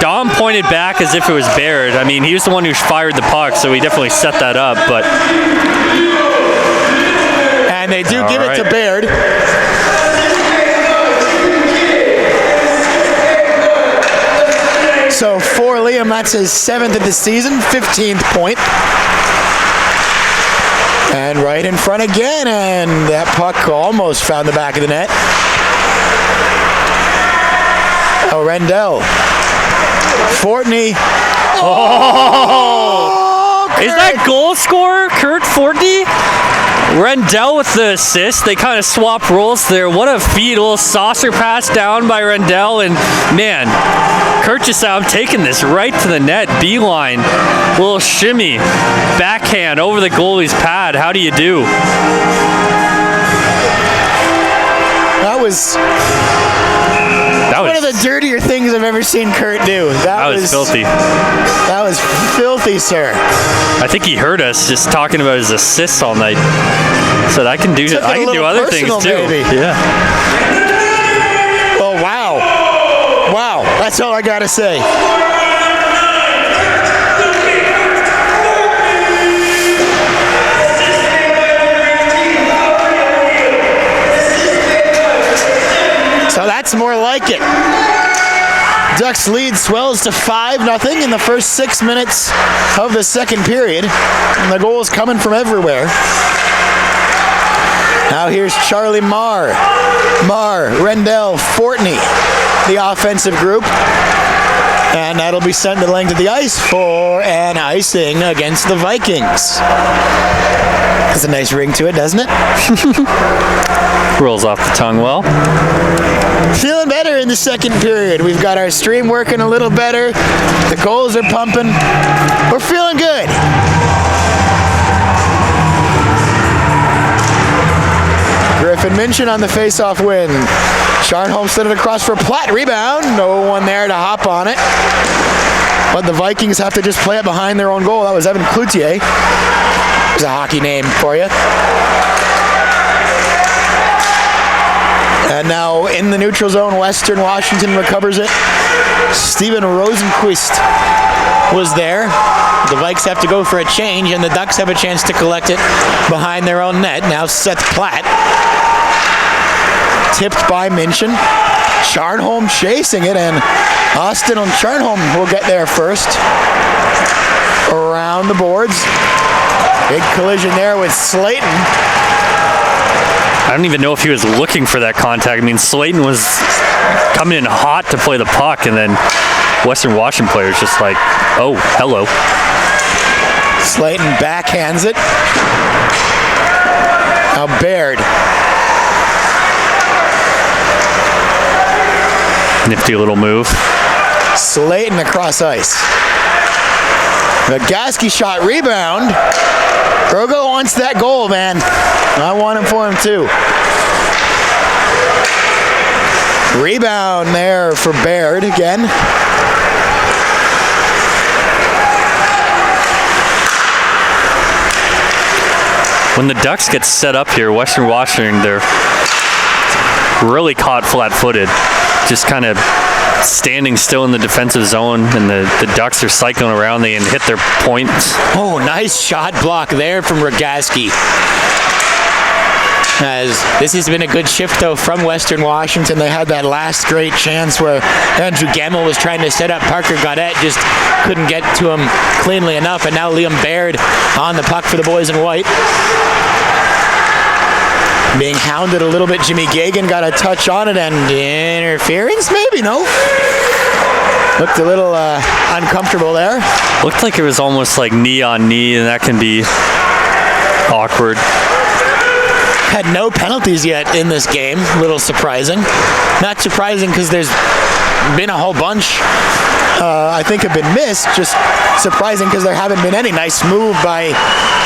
Dom pointed back as if it was Baird. I mean, he was the one who fired the puck, so he definitely set that up. But and they do give it to Baird. So for Liam, that's his 7th of the season, 15th point. And right in front again, and that puck almost found the back of the net. Oh, Rendell. Fortney. Oh! Is that goal scorer Kurt Fortney? Rendell with the assist. They kind of swap roles there. What a feed. A little saucer pass down by Rendell, and man, Kurt just out taking this right to the net. Beeline. Little shimmy. Backhand over the goalie's pad. How do you do? That was one of the dirtier things I've ever seen Kurt do. That was filthy. That was filthy, sir. I think he heard us just talking about his assists all night. So I can do other things too. Maybe. Yeah. Oh wow. Wow. That's all I gotta say. So that's more like it. Ducks lead swells to 5-0 in the first 6 minutes of the second period. And the goals coming from everywhere. Now here's Charlie Marr, Rendell, Fortney, the offensive group. And that'll be sent the length of the ice for an icing against the Vikings. Has a nice ring to it, doesn't it? Rolls off the tongue well. Feeling better in the second period. We've got our stream working a little better. The goals are pumping. We're feeling good. Griffin Minchin on the face-off win. Sharnholm slid it across for Platt. Rebound. No one there to hop on it. But the Vikings have to just play it behind their own goal. That was Evan Cloutier. There's a hockey name for you. And now in the neutral zone, Western Washington recovers it. Steven Rosenquist was there. The Vikes have to go for a change, and the Ducks have a chance to collect it behind their own net. Now Seth Platt. Tipped by Minchin. Charnholm chasing it, and Austin and Charnholm will get there first. Around the boards. Big collision there with Slayton. I don't even know if he was looking for that contact. I mean, Slayton was coming in hot to play the puck, and then Western Washington players just like, oh, hello. Slayton backhands it. Now Baird. Nifty little move. Slayton across ice. The Gasky shot rebound. Grogo wants that goal, man. I want him for him too. Rebound there for Baird again. When the Ducks get set up here, Western Washington, they're really caught flat-footed. Just kind of standing still in the defensive zone, and the Ducks are cycling around. They can hit their points. Oh, nice shot block there from Rogaski. As this has been a good shift, though, from Western Washington. They had that last great chance where Andrew Gemmell was trying to set up Parker Gaudette, just couldn't get to him cleanly enough. And now Liam Baird on the puck for the boys in white. Being hounded a little bit. Jimmy Gagan got a touch on it, and interference, maybe? No? Looked a little uncomfortable there. Looked like it was almost like knee on knee, and that can be awkward. Had no penalties yet in this game. A little surprising. Not surprising because there's been a whole bunch I think have been missed. Just surprising because there haven't been any. Nice move by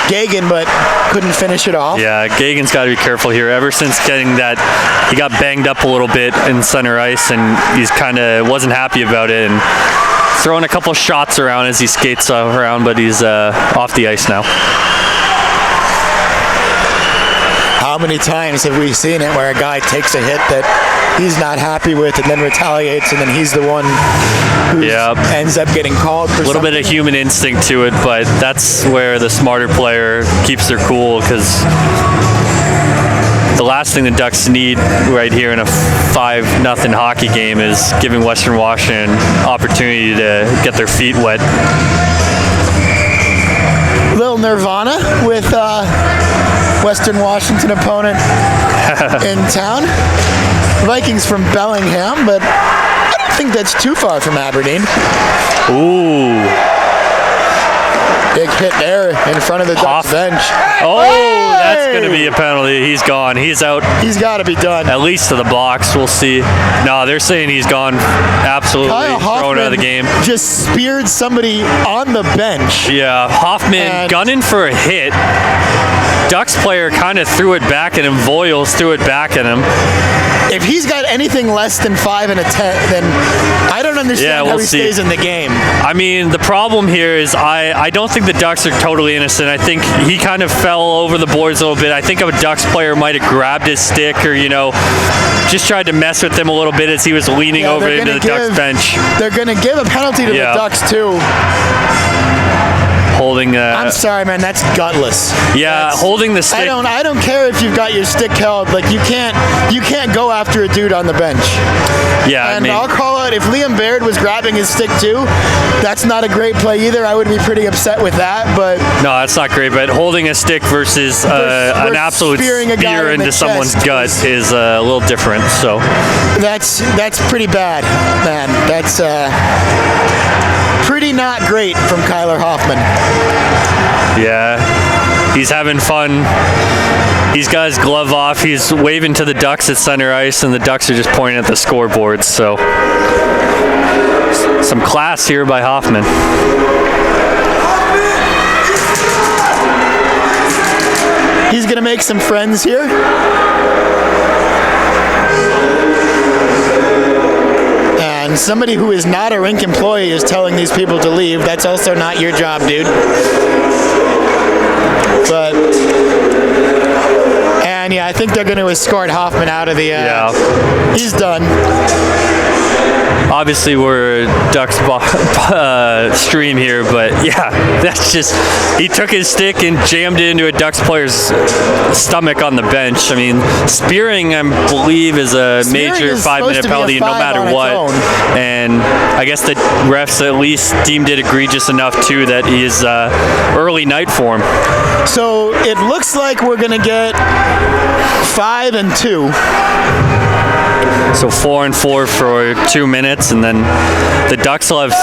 Gagan, but couldn't finish it off. Yeah, Gagan's got to be careful here. Ever since getting that, he got banged up a little bit in center ice, and he's kind of wasn't happy about it, and throwing a couple shots around as he skates around, but he's off the ice now. How many times have we seen it where a guy takes a hit that he's not happy with and then retaliates, and then he's the one who ends up getting called for a little bit of human instinct to it, but that's where the smarter player keeps their cool, because the last thing the Ducks need right here in a 5-0 hockey game is giving Western Washington opportunity to get their feet wet. Little Nirvana with Western Washington opponent in town. Vikings from Bellingham, but I don't think that's too far from Aberdeen. Ooh. Big hit there in front of the Ducks bench. Oh, that's going to be a penalty. He's gone. He's out. He's got to be done. At least to the box. We'll see. No, they're saying he's gone. Absolutely thrown out of the game. Just speared somebody on the bench. Yeah, Hoffman gunning for a hit. Ducks player kind of threw it back at him. Voiles threw it back at him. If he's got anything less than 5 and a 10, then I don't understand how he stays in the game. I mean, the problem here is I don't think the Ducks are totally innocent. I think he kind of fell over the boards a little bit. I think a Ducks player might have grabbed his stick or, just tried to mess with him a little bit as he was leaning over into the Ducks bench. They're going to give a penalty to the Ducks, too. Holding I'm sorry, man, that's gutless. Yeah, holding the stick. I don't care if you've got your stick held. Like, you can't go after a dude on the bench. Yeah, and I'll call it, if Liam Baird was grabbing his stick too, that's not a great play either. I would be pretty upset with that, but no, that's not great. But holding a stick versus an absolute spear into someone's gut is a little different. So that's pretty bad, man. That's pretty not great from Kyler Hoffman. Yeah, he's having fun. He's got his glove off. He's waving to the Ducks at center ice, and the Ducks are just pointing at the scoreboard. So some class here by Hoffman. He's going to make some friends here. And somebody who is not a rink employee is telling these people to leave. That's also not your job, dude. But, and yeah, I think they're going to escort Hoffman out of the, he's done. Obviously, we're Ducks stream here, but yeah, that's just, he took his stick and jammed it into a Ducks player's stomach on the bench. I mean, spearing, I believe, is a major 5-minute penalty no matter what. And I guess the refs at least deemed it egregious enough, too, that he is early night for him. So it looks like we're going to get 5 and 2. So 4 and 4 for 2 minutes, and then the Ducks will have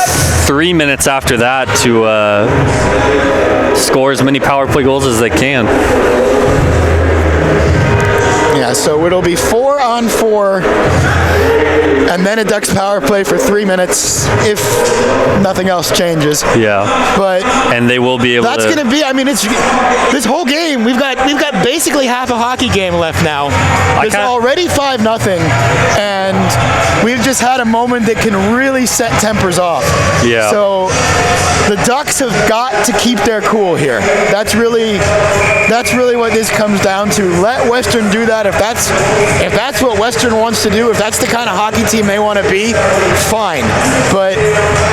3 minutes after that to score as many power play goals as they can. Yeah, so it'll be 4 on 4, and then a Ducks power play for 3 minutes if nothing else changes. Yeah. And they will be able to. That's going to be. I mean, it's this whole game. We've got basically half a hockey game left now. It's already 5-0, and we've just had a moment that can really set tempers off. Yeah. So the Ducks have got to keep their cool here. That's really what this comes down to. Let Western do that. If that's what Western wants to do, if that's the kind of hockey team they want to be, fine. But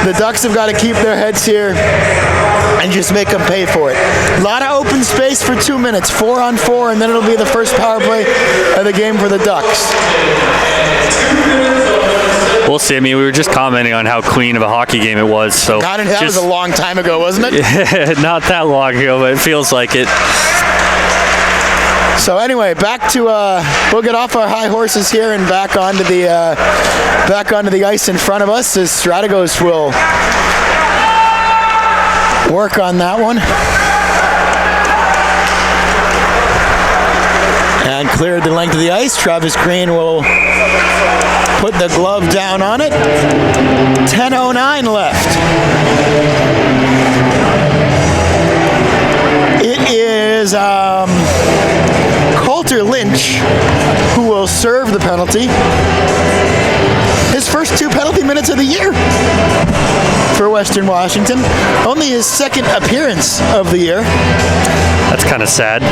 The Ducks have got to keep their heads here and just make them pay for it. A lot of open space for 2 minutes, 4-on-4, and then it'll be the first power play of the game for the Ducks. We'll see. I mean, we were just commenting on how clean of a hockey game it was. So God, that was a long time ago, wasn't it? Not that long ago, but it feels like it. So anyway, back to we'll get off our high horses here and back onto the ice in front of us as Strategos will work on that one. And cleared the length of the ice. Travis Green will put the glove down on it. 10:09 left. It is Coulter Lynch who will serve the penalty. His first 2 penalty minutes of the year for Western Washington. Only his second appearance of the year. That's kind of sad.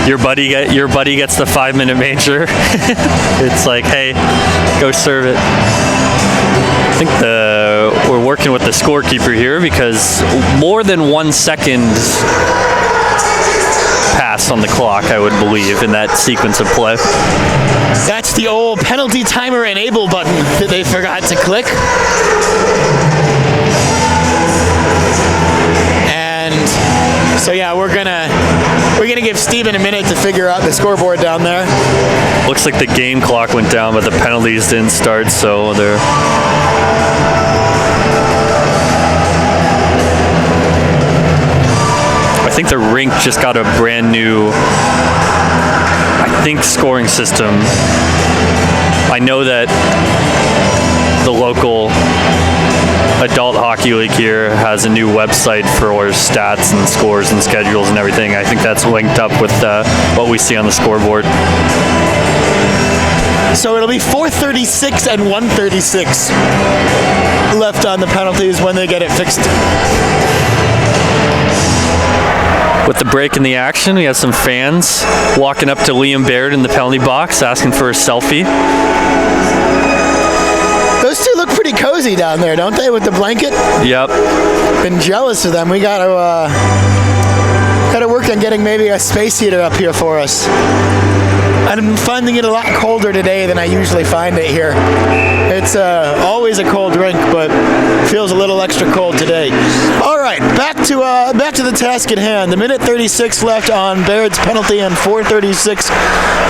Your buddy gets the 5-minute major. It's like, hey, go serve it. I think we're working with the scorekeeper here because more than 1 second pass on the clock, I would believe, in that sequence of play. That's the old penalty timer enable button that they forgot to click. And so yeah, we're gonna give Steven a minute to figure out the scoreboard down there. Looks like the game clock went down, but the penalties didn't start, so they're... I think the rink just got a brand new, scoring system. I know that the local adult hockey league here has a new website for stats and scores and schedules and everything. I think that's linked up with what we see on the scoreboard. So it'll be 4:36 and 1:36 left on the penalties when they get it fixed. With the break in the action, we have some fans walking up to Liam Baird in the penalty box asking for a selfie. Those two look pretty cozy down there, don't they, with the blanket? Yep. Been jealous of them. We gotta work on getting maybe a space heater up here for us. I'm finding it a lot colder today than I usually find it here. It's always a cold rink, but feels a little extra cold today. All right, back to the task at hand. The minute 36 left on Baird's penalty and 4:36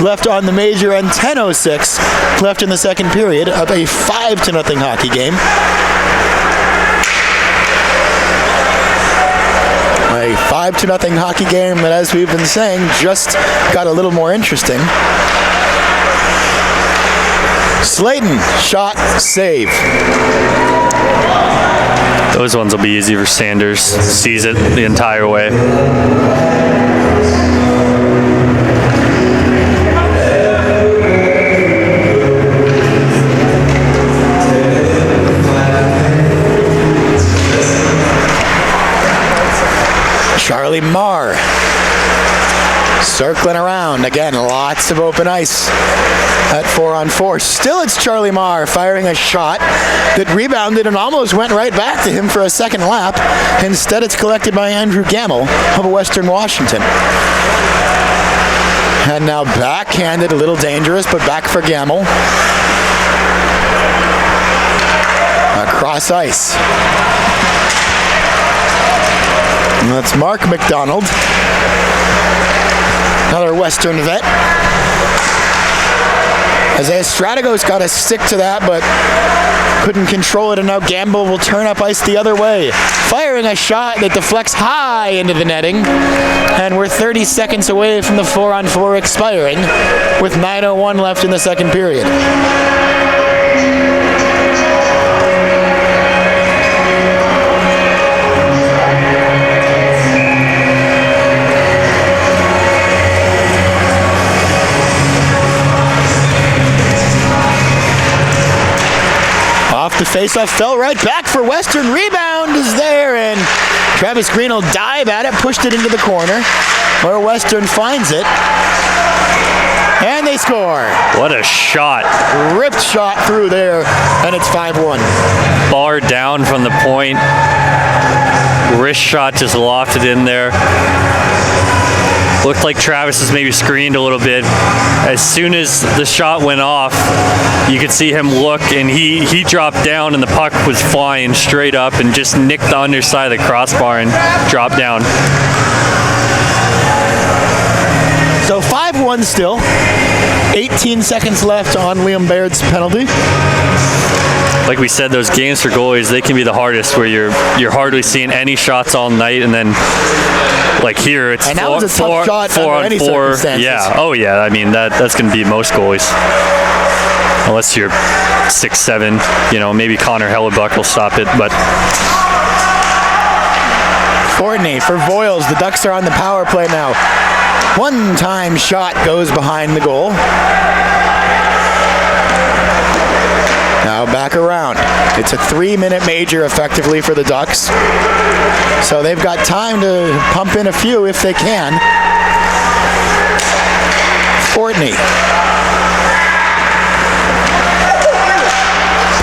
left on the major and 10:06 left in the second period of a 5-0 hockey game. A 5-0 hockey game that, as we've been saying, just got a little more interesting. Slayton, shot, save. Those ones will be easy for Sanders. Sees it the entire way. Charlie Marr circling around. Again, lots of open ice at 4-on-4. Still it's Charlie Marr firing a shot that rebounded and almost went right back to him for a second lap. Instead, it's collected by Andrew Gamble of Western Washington. And now backhanded, a little dangerous, but back for Gamble. Across ice. And that's Mark McDonald, another Western vet. Isaiah Strategos got to stick to that, but couldn't control it, and now Gamble will turn up ice the other way, firing a shot that deflects high into the netting, and we're 30 seconds away from the 4-on-4 expiring, with 9:01 left in the second period. The face-off fell right back for Western. Rebound is there, and Travis Green will dive at it, pushed it into the corner, where Western finds it. And they score. What a shot. Ripped shot through there, and it's 5-1. Bar down from the point. Wrist shot just lofted in there. Looked like Travis was maybe screened a little bit. As soon as the shot went off, you could see him look, and he dropped down, and the puck was flying straight up and just nicked the underside of the crossbar and dropped down. So 5-1 still. 18 seconds left on Liam Baird's penalty. Like we said, those games for goalies, they can be the hardest, where you're hardly seeing any shots all night, and then like here it's and that was a tough shot four under on any four. circumstances. Yeah. Oh yeah. I mean that's going to be most goalies, unless you're 6'7". Maybe Connor Hellebuck will stop it, but. Fortney for Voiles. The Ducks are on the power play now. One-time shot goes behind the goal. Now back around. It's a 3-minute major effectively for the Ducks. So they've got time to pump in a few if they can. Fortney.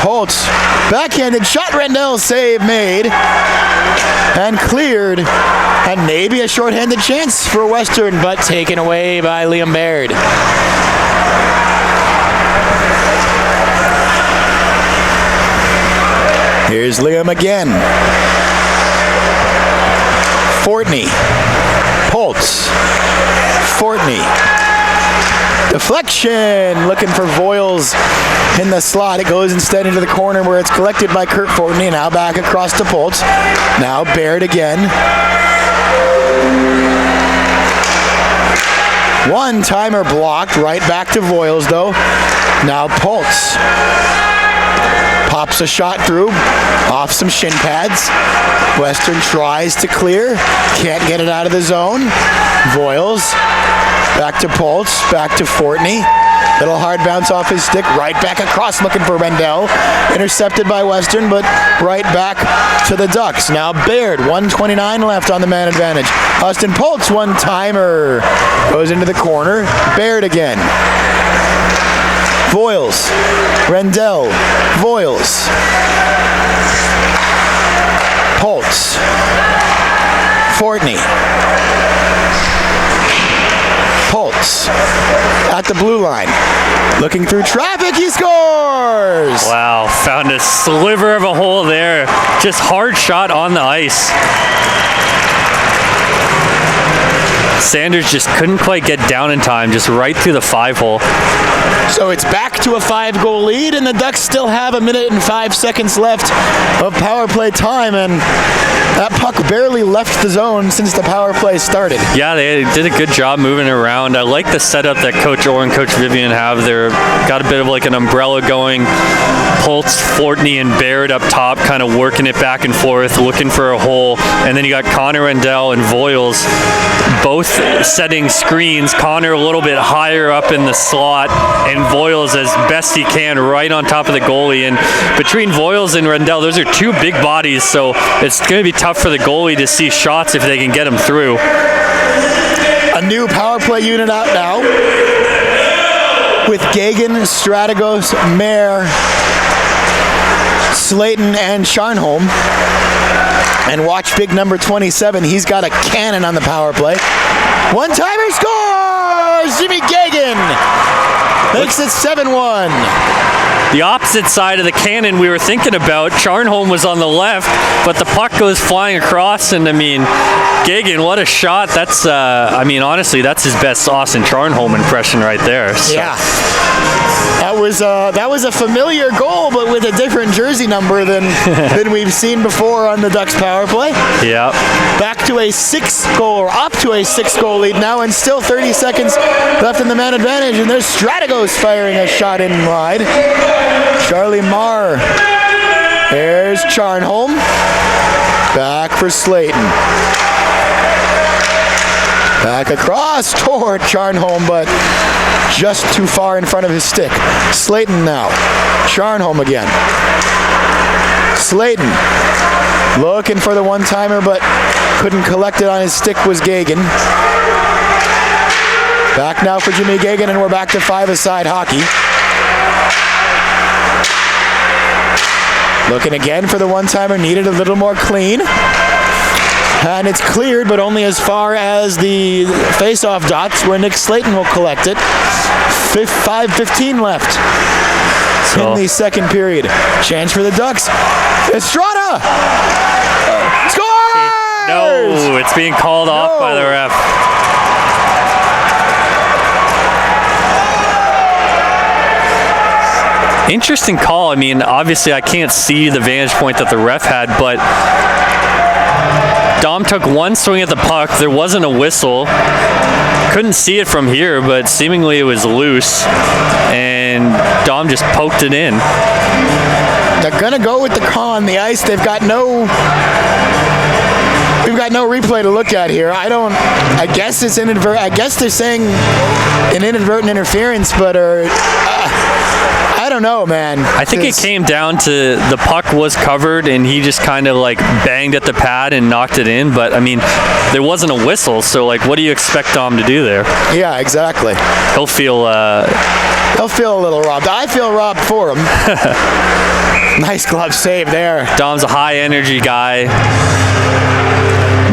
Holtz. Backhanded shot. Rendell save made. And cleared. And maybe a shorthanded chance for Western, but taken away by Liam Baird. Here's Liam again. Fortney. Holtz. Fortney. Deflection. Looking for Voiles in the slot. It goes instead into the corner where it's collected by Kurt Fortney. Now back across to Poltz. Now Baird again. One-timer blocked. Right back to Voiles though. Now Poltz. Pops a shot through, off some shin pads. Western tries to clear, can't get it out of the zone. Voiles, back to Poltz, back to Fortney. Little hard bounce off his stick, right back across looking for Rendell. Intercepted by Western, but right back to the Ducks. Now Baird, 1:29 left on the man advantage. Austin Poltz, one-timer. Goes into the corner, Baird again. Voiles, Rendell, Voiles, Poltz, Fortney, Poltz, at the blue line, looking through traffic, he scores! Wow, found a sliver of a hole there. Just hard shot on the ice. Sanders just couldn't quite get down in time, just right through the 5-hole. So it's back to a 5-goal lead, and the Ducks still have 1 minute and 5 seconds left of power play time, and that puck barely left the zone since the power play started. Yeah, they did a good job moving around. I like the setup that Coach Orr and Coach Vivian have. They've got a bit of like an umbrella going. Poltz, Fortney, and Baird up top, kind of working it back and forth, looking for a hole. And then you got Connor Rendell and Voiles both setting screens. Connor a little bit higher up in the slot, and Voiles as best he can right on top of the goalie. And between Voiles and Rendell, those are two big bodies, so it's going to be tough for the goalie to see shots if they can get them through. A new power play unit out now with Gagan, Strategos, Mayer, Slayton, and Charnholm. And watch big number 27. He's got a cannon on the power play. One-timer scores! Jimmy Gagan makes it 7-1. The opposite side of the cannon we were thinking about. Charnholm was on the left, but the puck goes flying across, and I mean, Gagan, what a shot. That's, honestly, that's his best Austin Charnholm impression right there. So. Yeah. That was a familiar goal, but with a different jersey number than we've seen before on the Ducks power play. Yeah. Back to a 6-goal lead now, and still 30 seconds left in the man advantage, and there's Strategos firing a shot in wide. Charlie Marr. There's Charnholm. Back for Slayton. Back across toward Charnholm, but just too far in front of his stick. Slayton now. Charnholm again. Slayton looking for the one-timer, but couldn't collect it on his stick was Gagan. Back now for Jimmy Gagan, and we're back to 5-a-side hockey. Looking again for the one-timer, needed a little more clean. And it's cleared, but only as far as the face-off dots where Nick Slayton will collect it. 5:15 left in the second period. Chance for the Ducks. Estrada! Scores! No, it's being called off by the ref. Interesting call. I mean, obviously I can't see the vantage point that the ref had, but Dom took one swing at the puck. There wasn't a whistle. Couldn't see it from here, but seemingly it was loose, and Dom just poked it in. They're gonna go with the call on the ice. We've got no replay to look at here. I guess it's inadvertent. I guess they're saying an inadvertent interference, but I don't know, man. I think it came down to the puck was covered and he just kind of like banged at the pad and knocked it in. But I mean, there wasn't a whistle, so like, what do you expect Dom to do there? Yeah, exactly. He'll feel a little robbed. I feel robbed for him. Nice glove save there. Dom's a high energy guy.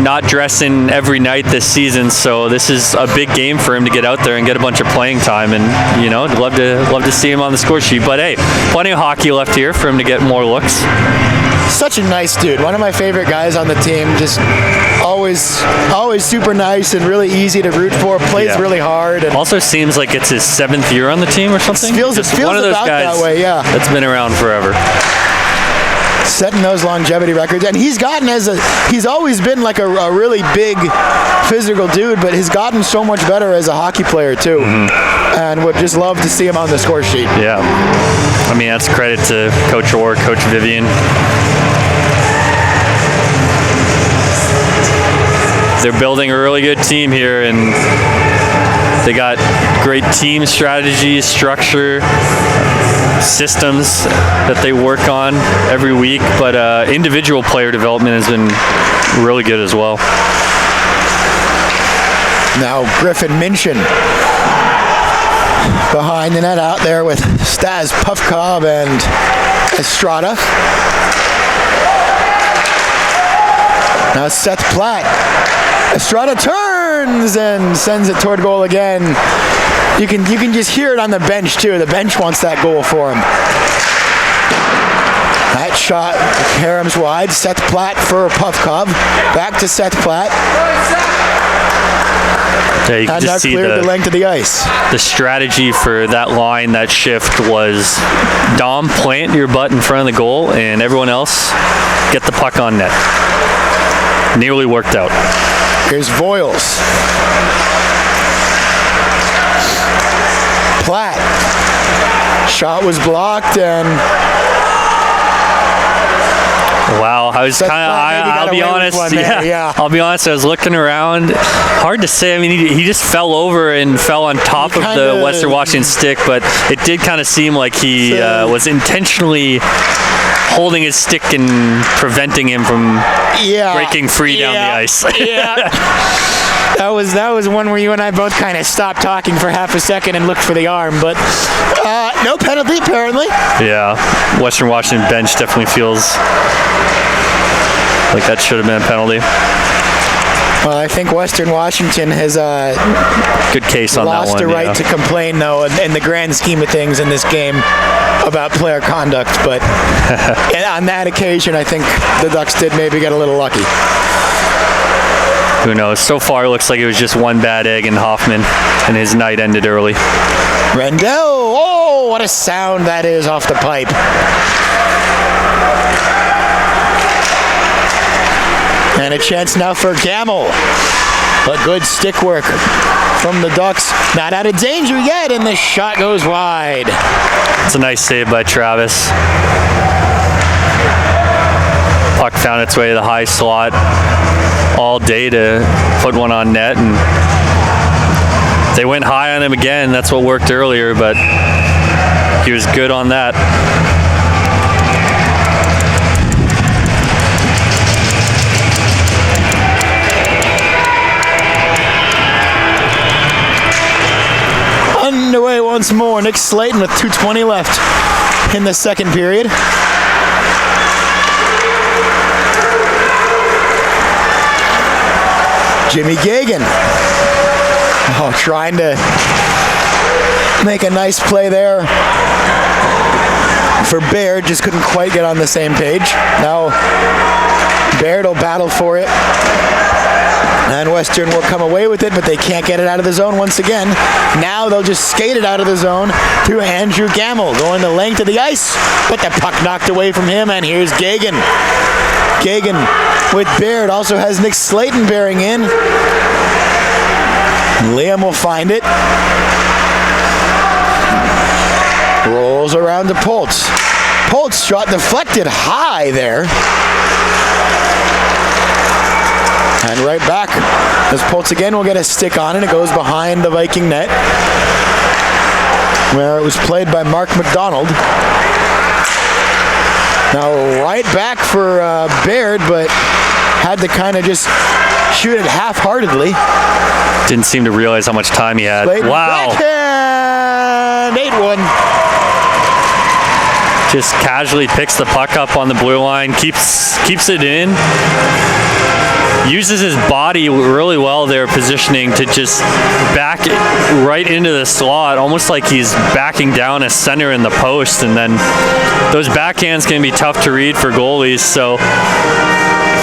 Not dressing every night this season, so this is a big game for him to get out there and get a bunch of playing time. And you know, I'd love to see him on the score sheet. But hey, plenty of hockey left here for him to get more looks. Such a nice dude. One of my favorite guys on the team. Just always super nice and really easy to root for. Plays really hard. And also seems like it's his 7th year on the team or something. It feels one of those about guys that way. Yeah. That's been around forever. Setting those longevity records, and he's always been like a really big physical dude, but he's gotten so much better as a hockey player too. And would just love to see him on the score sheet. Yeah, I mean, that's credit to Coach Orr, Coach Vivian. They're building a really good team here, and they got great team strategy, structure, systems that they work on every week, but individual player development has been really good as well. Now Griffin Minchin behind the net out there with Stas Puffcobb and Estrada. Now Seth Platt. Estrada turns and sends it toward goal again. You can just hear it on the bench too. The bench wants that goal for him. That shot caroms wide. Seth Platt for Puffcobb. Back to Seth Platt. Yeah, you can and just see cleared the length of the ice. The strategy for that line, that shift was Dom, plant your butt in front of the goal, and everyone else get the puck on net. Nearly worked out. Here's Voiles. Platt. Shot was blocked, and wow, I was I'll be honest. I'll be honest. I was looking around. Hard to say. I mean, he just fell over and fell on top of the Western Washington stick, but it did kind of seem like he was intentionally holding his stick and preventing him from breaking free down the ice. That was one where you and I both kind of stopped talking for half a second and looked for the arm, but no penalty apparently. Yeah, Western Washington bench definitely feels like that should have been a penalty. Well, I think Western Washington has good case on that one. Lost a right to complain, though, in the grand scheme of things in this game about player conduct. But on that occasion, I think the Ducks did maybe get a little lucky. Who knows? So far, it looks like it was just one bad egg in Hoffman, and his night ended early. Rendell! Oh, what a sound that is off the pipe. And a chance now for Gamble. But good stick work from the Ducks. Not out of danger yet, and the shot goes wide. It's a nice save by Travis. Puck found its way to the high slot all day to put one on net, and they went high on him again. That's what worked earlier, but he was good on that. once more. Nick Slayton with 2:20 left in the second period. Jimmy Gagan. Oh, trying to make a nice play there for Baird, just couldn't quite get on the same page. Now Baird will battle for it, and Western will come away with it, but they can't get it out of the zone once again. Now they'll just skate it out of the zone to Andrew Gamble, going the length of the ice, but the puck knocked away from him, and here's Gagan. Gagan with Baird, also has Nick Slayton bearing in. Liam will find it. Rolls around to Poltz. Poltz shot deflected high there. And right back, as Poltz again will get a stick on it. It goes behind the Viking net, where it was played by Mark McDonald. Now right back for Baird, but had to kind of just shoot it half-heartedly. Didn't seem to realize how much time he had. Slayton Wow. Backhand, 8-1. Just casually picks the puck up on the blue line, keeps it in. Uses his body really well there, positioning to just back it right into the slot, almost like he's backing down a center in the post. And then those backhands can be tough to read for goalies, so